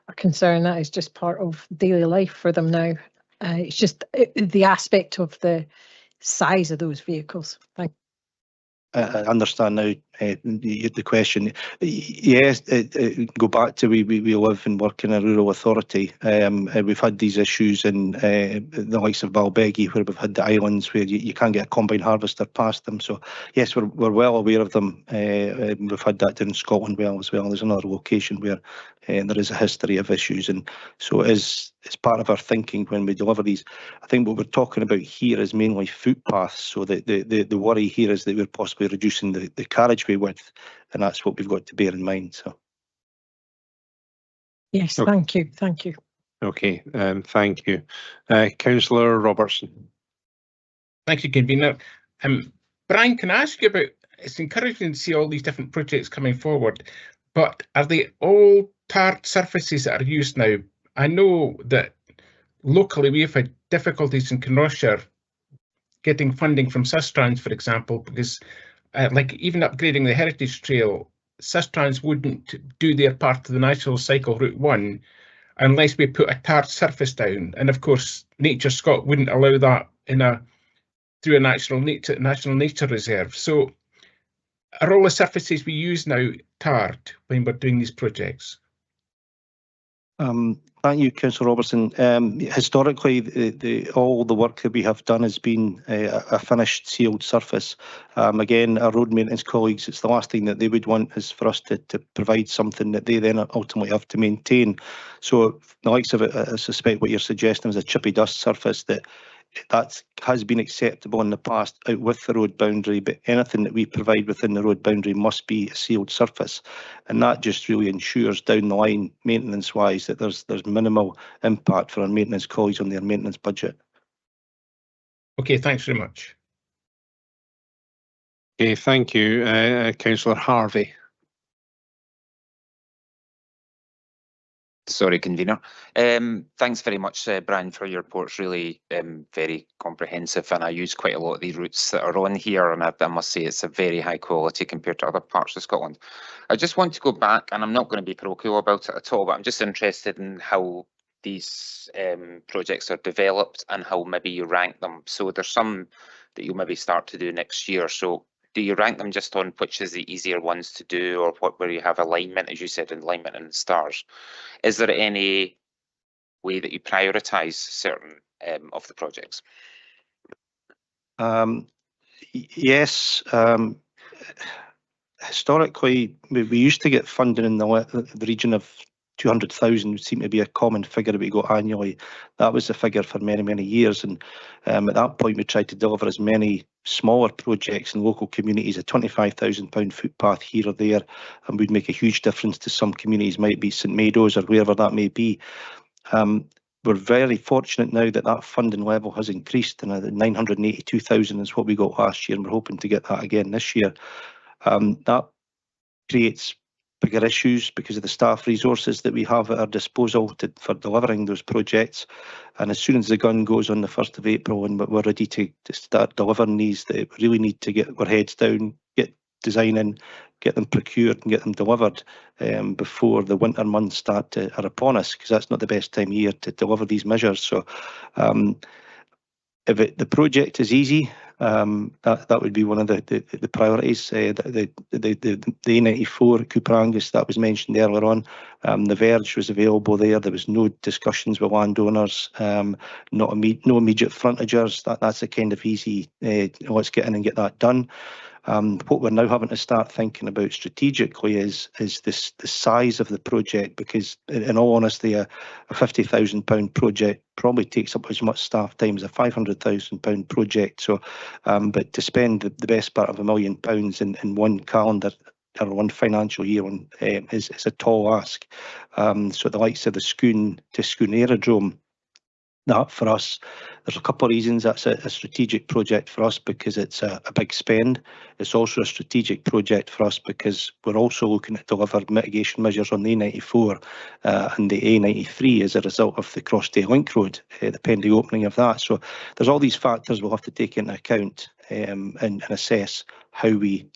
a concern. That is just part of daily life for them now. It's just the aspect of the size of those vehicles. Thank you. I understand now, the question. Yes, go back to we live and work in a rural authority. We've had these issues in the likes of Balbeggie, where we've had the islands where you can't get a combine harvester past them. So yes, we're well aware of them. We've had that down in Scotland as well. There's another location where there is a history of issues, and so it's part of our thinking when we deliver these. I think what we're talking about here is mainly footpaths. So the worry here is that we're possibly reducing the carriageway width, and that's what we've got to bear in mind. So yes, Okay. thank you. Okay, thank you. Councillor Robertson. Thank you, convener. Brian, can I ask you about, it's encouraging to see all these different projects coming forward, but are they all tarred surfaces that are used now? I know that locally we have had difficulties in Kinrossshire getting funding from Sustrans, for example, because like even upgrading the Heritage Trail, Sustrans wouldn't do their part of the Natural Cycle Route 1 unless we put a tarred surface down. And of course, Nature Scot wouldn't allow that through a national nature reserve. So are all the surfaces we use now tarred when we're doing these projects? Thank you, Councillor Robertson. Historically, all the work that we have done has been a finished sealed surface. Again, our road maintenance colleagues, it's the last thing that they would want is for us to provide something that they then ultimately have to maintain. So the likes of it, I suspect what you're suggesting is a chippy dust surface that has been acceptable in the past out with the road boundary, but anything that we provide within the road boundary must be a sealed surface, and that just really ensures down the line, maintenance wise, that there's minimal impact for our maintenance colleagues on their maintenance budget. Okay, thanks very much. Okay, thank you. Councillor Harvey. Sorry, convener. Thanks very much, Brian, for your reports. Really very comprehensive, and I use quite a lot of the routes that are on here, and I must say it's a very high quality compared to other parts of Scotland. I just want to go back, and I'm not going to be parochial about it at all, but I'm just interested in how these projects are developed and how maybe you rank them. So there's some that you'll maybe start to do next year. So do you rank them just on which is the easier ones to do, or where you have alignment, as you said, alignment in the stars? Is there any way that you prioritise certain of the projects? Yes. Historically, we used to get funding in the region of 200,000 would seem to be a common figure that we got annually. That was the figure for many, many years. And at that point, we tried to deliver as many smaller projects in local communities, a £25,000 footpath here or there, and would make a huge difference to some communities, might be St Meadows or wherever that may be. We're very fortunate now that that funding level has increased, and 982,000 is what we got last year, and we're hoping to get that again this year. That creates bigger issues because of the staff resources that we have at our disposal for delivering those projects. And as soon as the gun goes on the 1st of April and we're ready to start delivering these, that we really need to get our heads down, get designing, get them procured and get them delivered before the winter months are upon us, because that's not the best time of year to deliver these measures. So if the project is easy, that would be one of the priorities. The A94 at Cooper Angus that was mentioned earlier on, the verge was available there. There was no discussions with landowners, no immediate frontagers. That's the kind of easy. Let's get in and get that done. What we're now having to start thinking about strategically is the size of the project, because in all honesty, a £50,000 project probably takes up as much staff time as a £500,000 project. So, but to spend the best part of £1 million in one calendar or one financial year is a tall ask. So the likes of the Scone to Scone Aerodrome, that for us, there's a couple of reasons that's a strategic project for us, because it's a big spend. It's also a strategic project for us because we're also looking to deliver mitigation measures on the A94 and the A93 as a result of the Crossday Link Road, the pending opening of that. So there's all these factors we'll have to take into account and assess how we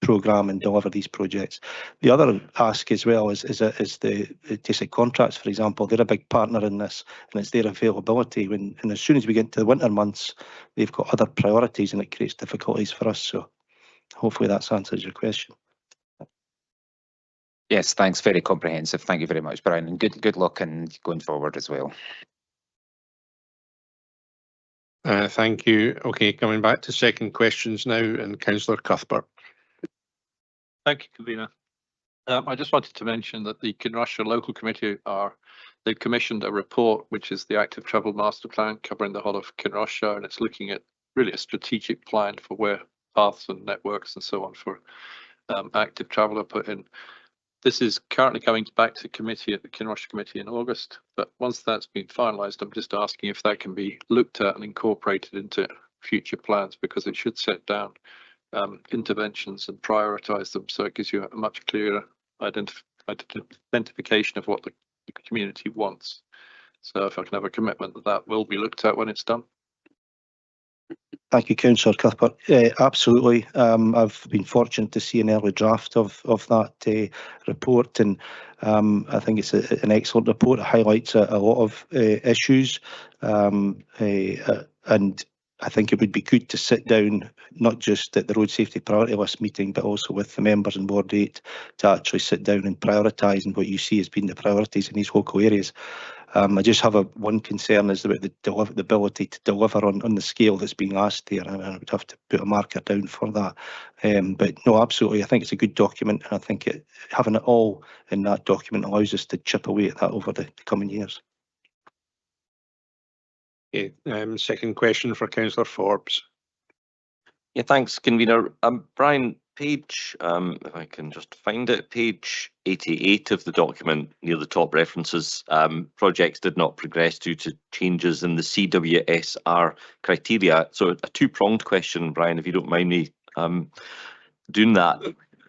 programme and deliver these projects. The other ask as well is the Tayside Contracts, for example. They're a big partner in this, and it's their availability. And as soon as we get into the winter months, they've got other priorities, and it creates difficulties for us. So hopefully that's answers your question. Yes, thanks. Very comprehensive. Thank you very much, Brian, and good luck and going forward as well. Thank you. Okay, coming back to second questions now, and Councillor Cuthbert. Thank you, convener. I just wanted to mention that the Kinrossshire Local Committee they've commissioned a report, which is the Active Travel Master Plan covering the whole of Kinrossshire, and it's looking at really a strategic plan for where paths and networks and so on for active travel are put in. This is currently going back to committee at the Kinrossshire Committee in August, but once that's been finalised, I'm just asking if that can be looked at and incorporated into future plans, because it should set down interventions and prioritise them, so it gives you a much clearer identification of what the community wants. So if I can have a commitment that that will be looked at when it's done. Thank you, Councillor Cuthbert. Absolutely. I've been fortunate to see an early draft of that report, and I think it's an excellent report. It highlights a lot of issues, and I think it would be good to sit down, not just at the Road Safety Priority List meeting, but also with the members in Ward 8 to actually sit down and prioritise and what you see as being the priorities in these local areas. I just have one concern is about the ability to deliver on the scale that's being asked here, and I would have to put a marker down for that. But no, absolutely, I think it's a good document, and I think having it all in that document allows us to chip away at that over the coming years. Okay, second question for Councillor Forbes. Yeah, thanks, convener. Brian, page, if I can just find it, page 88 of the document, near the top references, projects did not progress due to changes in the CWSR criteria. So a two-pronged question, Brian, if you don't mind me doing that.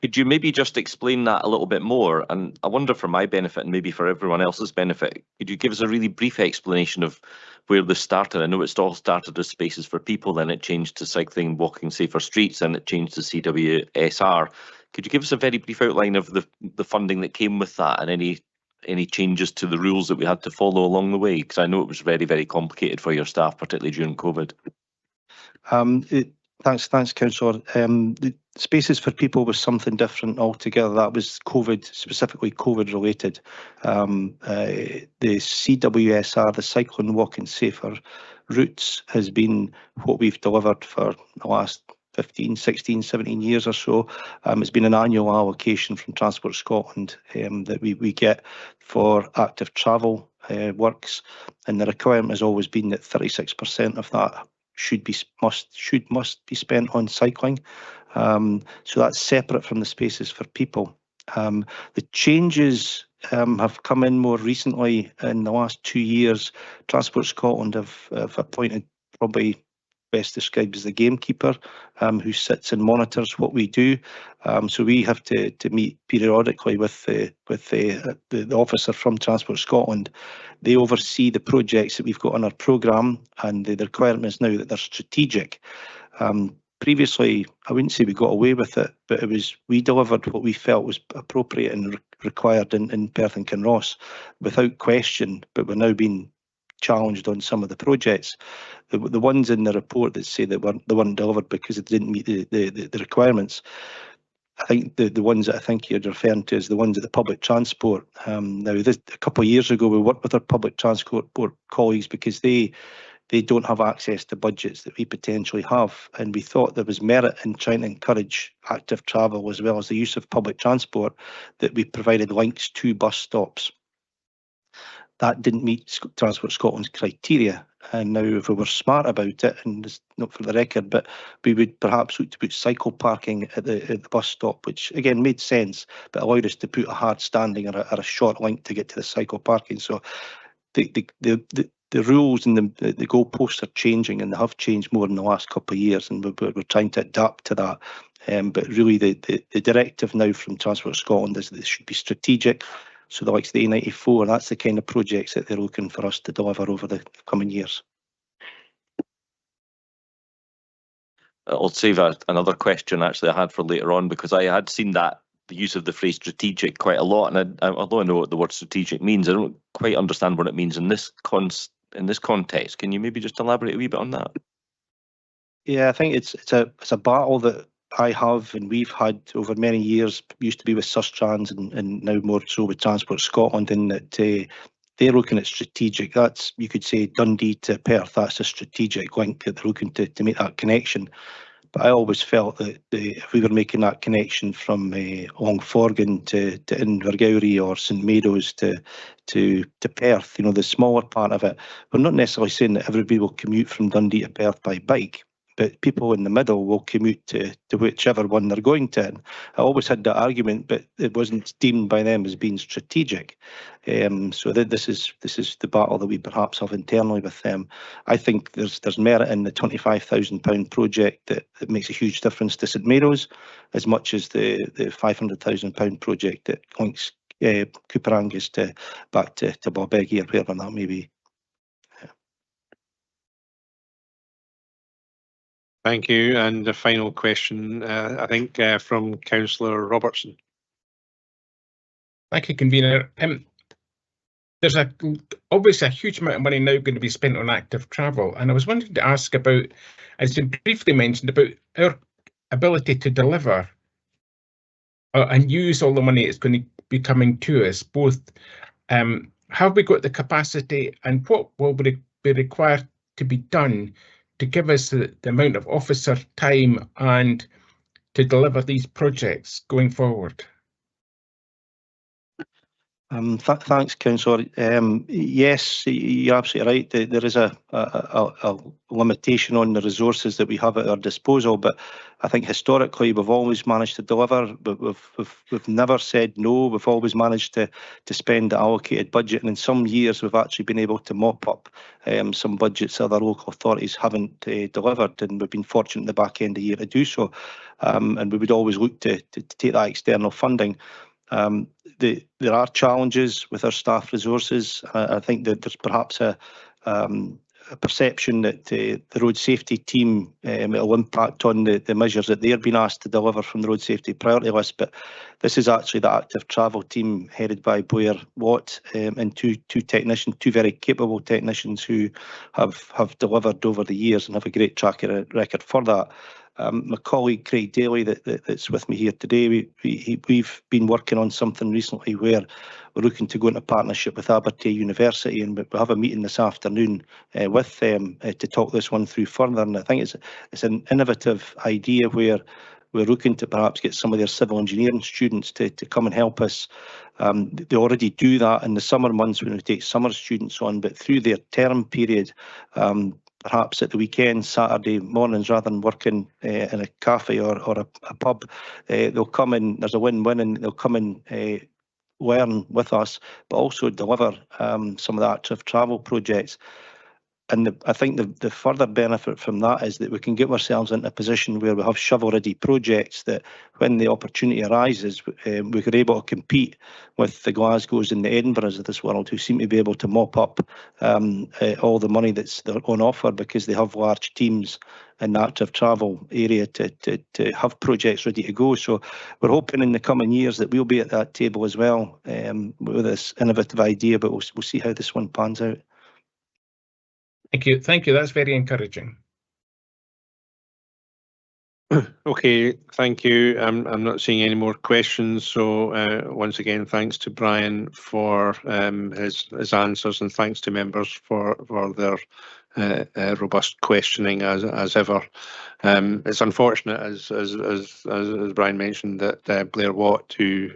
Could you maybe just explain that a little bit more? And I wonder, for my benefit and maybe for everyone else's benefit, could you give us a really brief explanation of where this started? I know it's all started as spaces for people, then it changed to cycling, walking, safer streets, and it changed to CWSR. Could you give us a very brief outline of the funding that came with that, and any changes to the rules that we had to follow along the way? Because I know it was very, very complicated for your staff, particularly during COVID. Thanks, Councillor. The spaces for people was something different altogether. That was COVID, specifically COVID related. The CWSR, the Cycling, Walking, Safer Routes, has been what we've delivered for the last 15, 16, 17 years or so. It's been an annual allocation from Transport Scotland that we get for active travel works, and the requirement has always been that 36% of that must be spent on cycling. So that's separate from the spaces for people. The changes have come in more recently in the last 2 years. Transport Scotland have appointed, probably best described as the gamekeeper, who sits and monitors what we do. So we have to meet periodically with the officer from Transport Scotland. They oversee the projects that we've got on our programme, and the requirement is now that they're strategic. Previously, I wouldn't say we got away with it, but we delivered what we felt was appropriate and required in Perth and Kinross without question, but we're now being challenged on some of the projects. The ones in the report that say that they weren't delivered because it didn't meet the requirements, I think the ones that I think you're referring to is the ones at the public transport. Now, a couple of years ago, we worked with our public transport colleagues because they don't have access to budgets that we potentially have, and we thought there was merit in trying to encourage active travel as well as the use of public transport, that we provided links to bus stops. That didn't meet Transport Scotland's criteria, and now if we were smart about it, and it's not for the record, but we would perhaps look to put cycle parking at the bus stop, which again made sense, but allowed us to put a hard standing or a short link to get to the cycle parking. So the rules and the goalposts are changing, and they have changed more in the last couple of years, and we're trying to adapt to that. But really, the directive now from Transport Scotland is that it should be strategic. So the likes of the A94, that's the kind of projects that they're looking for us to deliver over the coming years. I'll save another question actually I had for later on, because I had seen that the use of the phrase strategic quite a lot, and although I know what the word strategic means, I don't quite understand what it means in this context. Can you maybe just elaborate a wee bit on that? Yeah, I think it's a battle that I have and we've had over many years, used to be with Sustrans and now more so with Transport Scotland, in that they're looking at strategic. That's, you could say, Dundee to Perth. That's a strategic link that they're looking to make that connection. But I always felt that if we were making that connection from Longforgan to Invergowrie or St Meadows to Perth, you know, the smaller part of it, we're not necessarily saying that everybody will commute from Dundee to Perth by bike, but people in the middle will commute to whichever one they're going to. And I always had that argument, but it wasn't deemed by them as being strategic. So this is the battle that we perhaps have internally with them. I think there's merit in the £25,000 project that makes a huge difference to St Mary's, as much as the £500,000 project that links Cooper Angus back to Bobeggy or wherever that may be. Thank you. And the final question, I think, from Councillor Robertson. Thank you, Convener. There's obviously a huge amount of money now going to be spent on active travel, and I was wanting to ask about, as you briefly mentioned, about our ability to deliver and use all the money that's going to be coming to us. Both, have we got the capacity, and what will be required to be done to give us the amount of officer time and to deliver these projects going forward? Thanks, Councillor. Yes, you're absolutely right. There is a limitation on the resources that we have at our disposal, but I think historically we've always managed to deliver. But we've never said no. We've always managed to spend the allocated budget, and in some years we've actually been able to mop up some budgets other local authorities haven't delivered, and we've been fortunate in the back end of the year to do so. And we would always look to take that external funding. There are challenges with our staff resources. I think that there's perhaps a perception that the road safety team will impact on the measures that they're being asked to deliver from the road safety priority list. But this is actually the active travel team headed by Blair Watt and two technicians, two very capable technicians who have delivered over the years and have a great track record for that. My colleague Craig Daly that's with me here today, we've been working on something recently where we're looking to go into partnership with Abertay University, and we'll have a meeting this afternoon with them to talk this one through further. And I think it's an innovative idea where we're looking to perhaps get some of their civil engineering students to come and help us. They already do that in the summer months when we take summer students on, but through their term period, perhaps at the weekend, Saturday mornings, rather than working in a cafe or a pub, they'll come in, there's a win-win, and they'll come and learn with us, but also deliver some of the active travel projects. And I think the further benefit from that is that we can get ourselves into a position where we have shovel-ready projects that when the opportunity arises, we could able to compete with the Glasgows and the Edinburghs of this world, who seem to be able to mop up all the money that's on offer because they have large teams in the active travel area to have projects ready to go. So we're hoping in the coming years that we'll be at that table as well with this innovative idea, but we'll see how this one pans out. Thank you. That's very encouraging. Okay, thank you. I'm not seeing any more questions. So once again, thanks to Brian for his answers, and thanks to members for their robust questioning as ever. It's unfortunate, as Brian mentioned, that Blair Watt, who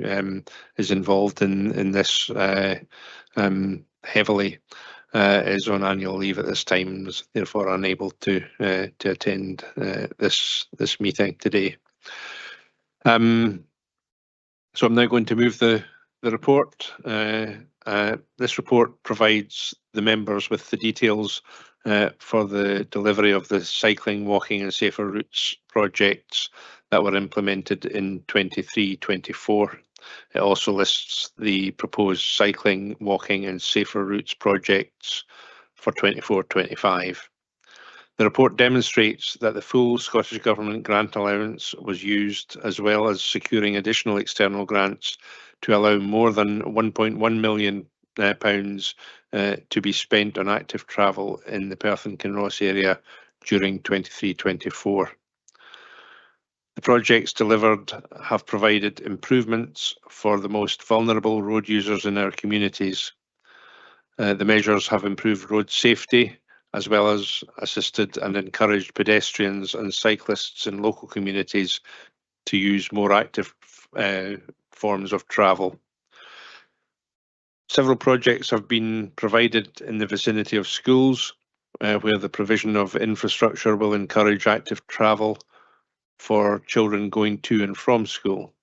is involved in this heavily, is on annual leave at this time, and is therefore unable to attend this meeting today. So I'm now going to move the report. This report provides the members with the details for the delivery of the cycling, walking and safer routes projects that were implemented in 23-24. It also lists the proposed cycling, walking and safer routes projects for 24-25. The report demonstrates that the full Scottish Government grant allowance was used, as well as securing additional external grants to allow more than £1.1 million to be spent on active travel in the Perth and Kinross area during 23-24. The projects delivered have provided improvements for the most vulnerable road users in our communities. The measures have improved road safety, as well as assisted and encouraged pedestrians and cyclists in local communities to use more active forms of travel. Several projects have been provided in the vicinity of schools, where the provision of infrastructure will encourage active travel for children going to and from school.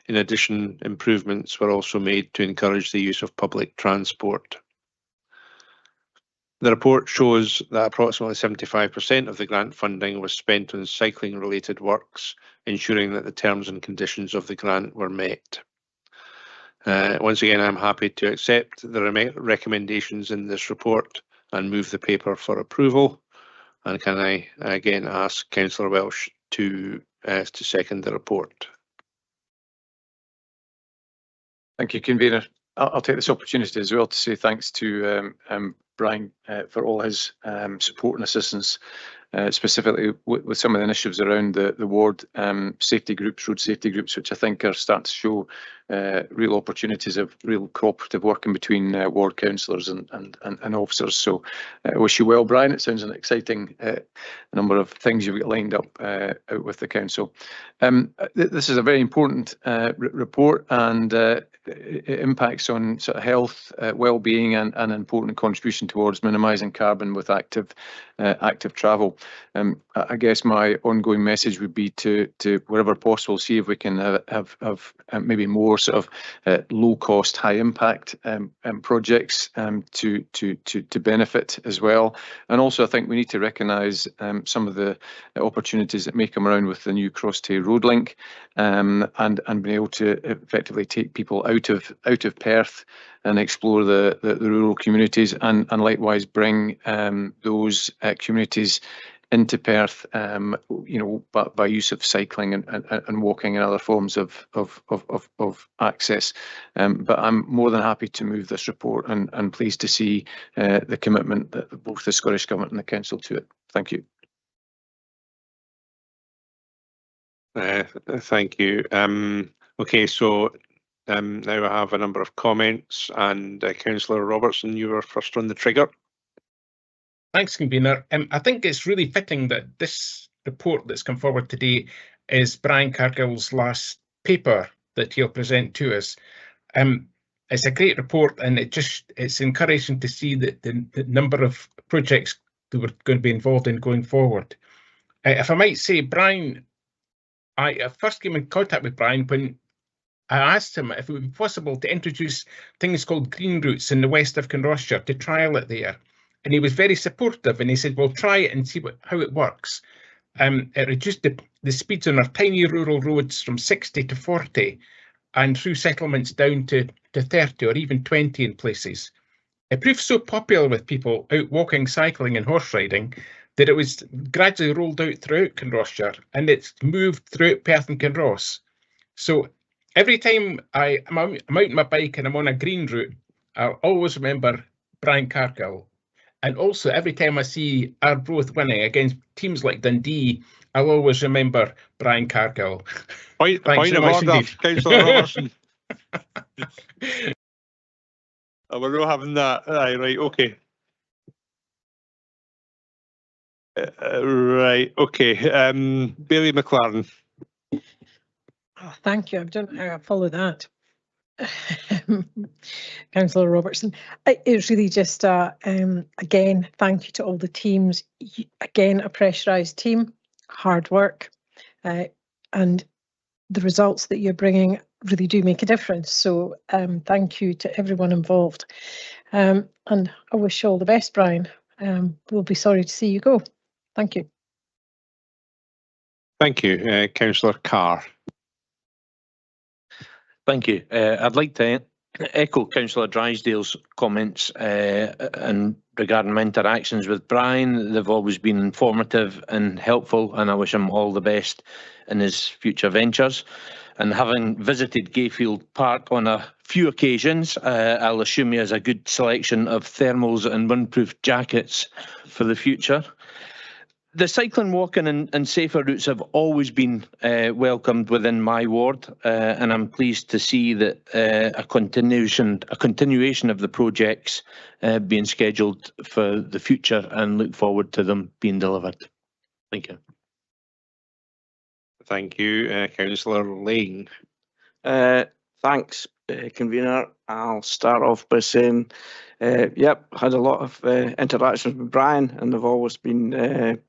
In addition, improvements were also made to encourage the use of public transport. The report shows that approximately 75% of the grant funding was spent on cycling-related works, ensuring that the terms and conditions of the grant were met. Once again, I'm happy to accept the recommendations in this report and move the paper for approval. And can I again ask Councillor Welsh to second the report? Thank you, Convener. I'll take this opportunity as well to say thanks to Brian for all his support and assistance, specifically with some of the initiatives around the ward safety groups, road safety groups, which I think are starting to show real opportunities of real cooperative working between ward councillors and officers. So I wish you well, Brian. It sounds an exciting number of things you've got lined up out with the council. This is a very important report, and it impacts on sort of health, well-being, and an important contribution towards minimising carbon with active travel. I guess my ongoing message would be to wherever possible, see if we can have maybe more sort of low-cost, high-impact projects to benefit as well. And also, I think we need to recognise some of the opportunities that may come around with the new Cross-Tay Road link, and being able to effectively take people out of Perth and explore the rural communities, and likewise bring those communities into Perth, by use of cycling and walking and other forms of access. But I'm more than happy to move this report, and pleased to see the commitment that both the Scottish Government and the Council to it. Thank you. Thank you. Okay, so now I have a number of comments, and Councillor Robertson, you were first on the trigger. Thanks, Convener. I think it's really fitting that this report that's come forward today is Brian Cargill's last paper that he'll present to us. It's a great report, and it's encouraging to see that the number of projects that we're going to be involved in going forward. If I might say, Brian, I first came in contact with Brian when I asked him if it would be possible to introduce things called green routes in the west of Kinrossshire, to trial it there. And he was very supportive, and he said, well, try it and see how it works. It reduced the speeds on our tiny rural roads from 60 to 40, and through settlements down to 30 or even 20 in places. It proved so popular with people out walking, cycling and horse riding that it was gradually rolled out throughout Kinrossshire, and it's moved throughout Perth and Kinross. So every time I'm out on my bike and I'm on a green route, I'll always remember Brian Cargill. And also, every time I see Arbroath winning against teams like Dundee, I'll always remember Brian Cargill. Point of order, Councillor Robertson. We're not having that. Right, okay. Right, okay. Bailey McLaren. Oh, thank you. I don't know how I follow that. Councillor Robertson, it's really just again, thank you to all the teams. Again, a pressurised team, hard work, and the results that you're bringing really do make a difference. So thank you to everyone involved, and I wish you all the best, Brian. We'll be sorry to see you go. Thank you. Thank you, Councillor Carr. Thank you. I'd like to echo Councillor Drysdale's comments and regarding my interactions with Brian. They've always been informative and helpful, and I wish him all the best in his future ventures. And having visited Gayfield Park on a few occasions, I'll assume he has a good selection of thermals and windproof jackets for the future. The cycling, walking and safer routes have always been welcomed within my ward, and I'm pleased to see that a continuation of the projects being scheduled for the future, and look forward to them being delivered. Thank you. Thank you, Councillor Lane. Thanks, convener. I'll start off by saying, yep, had a lot of interactions with Brian, and they've always been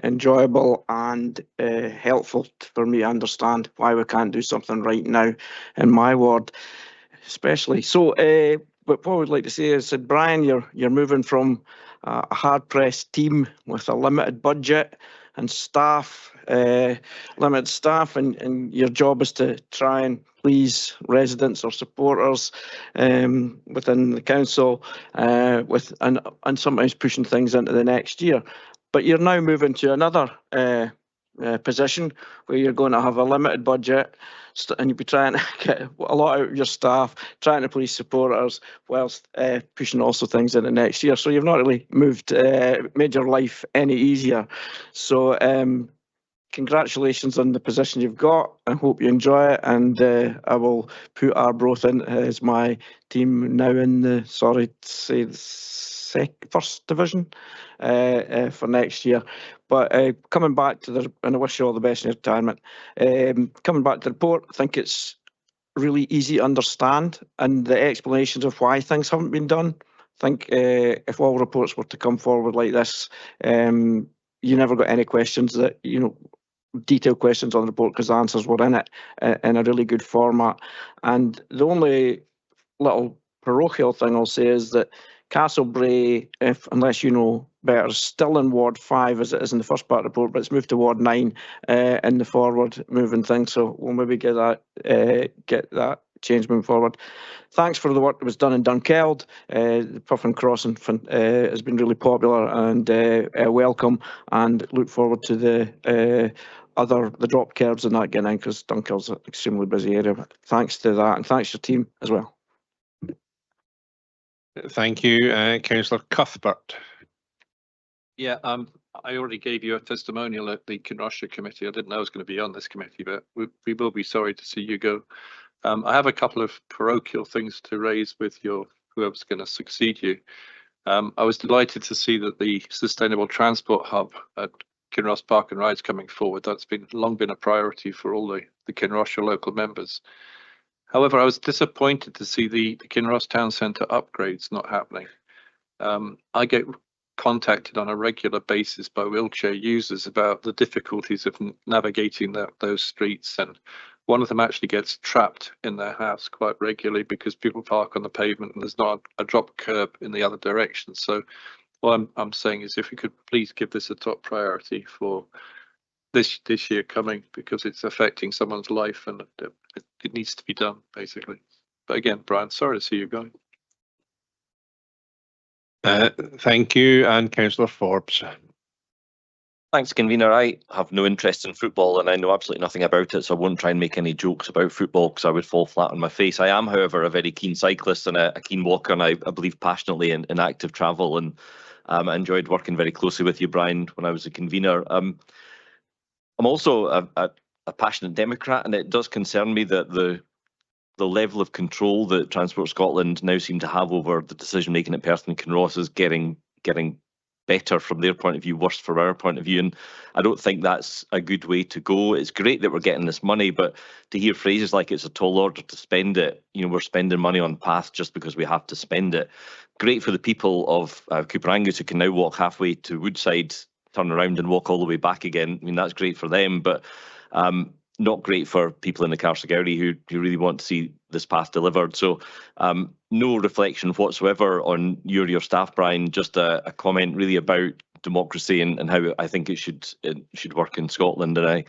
enjoyable and helpful for me to understand why we can't do something right now in my ward, especially. So, but what I would like to say is, Brian, you're moving from a hard-pressed team with a limited budget and staff, limited staff, and your job is to try and please residents or supporters within the council, and sometimes pushing things into the next year. But you're now moving to another position where you're going to have a limited budget, and you'll be trying to get a lot out of your staff, trying to please supporters, whilst pushing also things into next year. So you've not really made your life any easier. So congratulations on the position you've got. I hope you enjoy it, and I will put Arbroath in as my team now in the, sorry to say, the first division for next year. But coming back to and I wish you all the best in your retirement. Coming back to the report, I think it's really easy to understand, and the explanations of why things haven't been done. I think if all reports were to come forward like this, you never got any questions that, detailed questions on the report, because the answers were in it in a really good format. And the only little parochial thing I'll say is that Castlebrae, unless you know better, is still in Ward 5 as it is in the first part of the report, but it's moved to Ward 9 in the forward moving thing. So we'll maybe get that change moving forward. Thanks for the work that was done in Dunkeld. The Puffin Crossing has been really popular and welcome, and look forward to the drop curbs and that getting in, because Dunkeld's an extremely busy area. But thanks to that, and thanks to your team as well. Thank you, Councillor Cuthbert. Yeah, I already gave you a testimonial at the Kinross committee. I didn't know I was going to be on this committee, but we will be sorry to see you go. I have a couple of parochial things to raise with whoever's going to succeed you. I was delighted to see that the Sustainable Transport Hub at Kinross Park and Rides coming forward. That's long been a priority for all the Kinross local members. However, I was disappointed to see the Kinross Town Centre upgrades not happening. I get contacted on a regular basis by wheelchair users about the difficulties of navigating those streets, and one of them actually gets trapped in their house quite regularly because people park on the pavement and there's not a drop curb in the other direction. So what I'm saying is, if we could please give this a top priority for this year coming, because it's affecting someone's life and it needs to be done, basically. But again, Brian, sorry to see you going. Thank you, and Councillor Forbes. Thanks, convener. I have no interest in football and I know absolutely nothing about it, so I won't try and make any jokes about football because I would fall flat on my face. I am, however, a very keen cyclist and a keen walker, and I believe passionately in active travel, and I enjoyed working very closely with you, Brian, when I was a convener. I'm also a passionate Democrat, and it does concern me that the level of control that Transport Scotland now seem to have over the decision making at Perth and Kinross is getting better from their point of view, worse from our point of view, and I don't think that's a good way to go. It's great that we're getting this money, but to hear phrases like it's a tall order to spend it, we're spending money on path just because we have to spend it. Great for the people of Cooper Angus who can now walk halfway to Woodside, turn around and walk all the way back again. I mean, that's great for them, but not great for people in the Carsagowrie who really want to see this path delivered. So no reflection whatsoever on your staff, Brian, just a comment really about democracy and how I think it should work in Scotland. And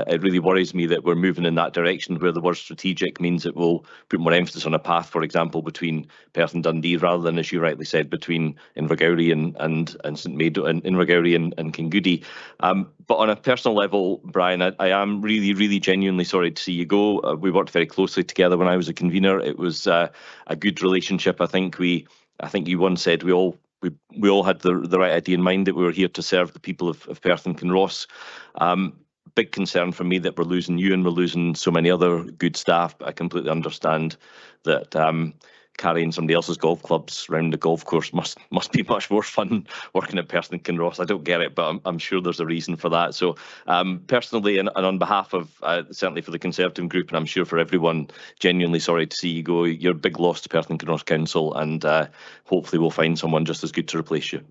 it really worries me that we're moving in that direction where the word strategic means it will put more emphasis on a path, for example, between Perth and Dundee, rather than, as you rightly said, between Invergowrie and St Maid and Invergowrie and Kingoody. But on a personal level, Brian, I am really, really genuinely sorry to see you go. We worked very closely together when I was a convener. It was a good relationship. I think you once said we all we all had the right idea in mind, that we were here to serve the people of Perth and Kinross. Big concern for me that we're losing you and we're losing so many other good staff, but I completely understand that carrying somebody else's golf clubs around the golf course must be much more fun working at Perth and Kinross. I don't get it, but I'm sure there's a reason for that. So personally, and on behalf of certainly for the Conservative group, and I'm sure for everyone, genuinely sorry to see you go. You're a big loss to Perth and Kinross Council, and hopefully we'll find someone just as good to replace you.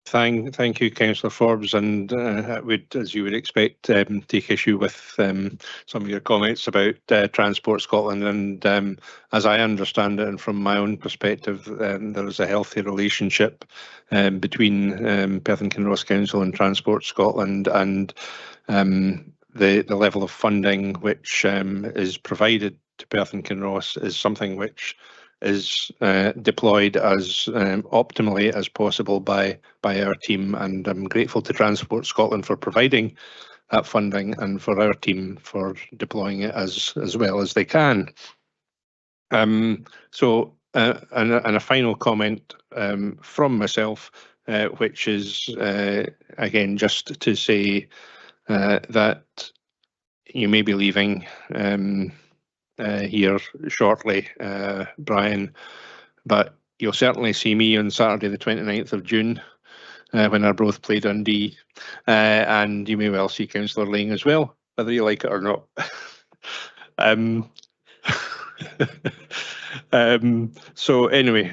Thank you, Councillor Forbes, and I would, as you would expect, take issue with some of your comments about Transport Scotland. And as I understand it, and from my own perspective, there is a healthy relationship between Perth and Kinross Council and Transport Scotland, and the level of funding which is provided to Perth and Kinross is something which is deployed as optimally as possible by our team, and I'm grateful to Transport Scotland for providing that funding and for our team for deploying it as well as they can. So a final comment from myself, which is again just to say that you may be leaving here shortly, Brian, but you'll certainly see me on Saturday the 29th of June when Arbroath play Dundee, and you may well see Councillor Laing as well, whether you like it or not. So anyway,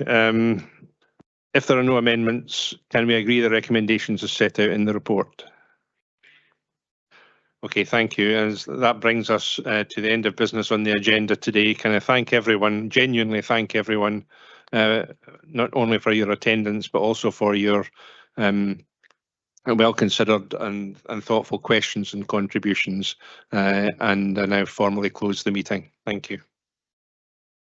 if there are no amendments, can we agree the recommendations as set out in the report? Okay, thank you. As that brings us to the end of business on the agenda today, can I thank everyone, genuinely thank everyone, not only for your attendance, but also for your well-considered and thoughtful questions and contributions. And I now formally close the meeting. Thank you.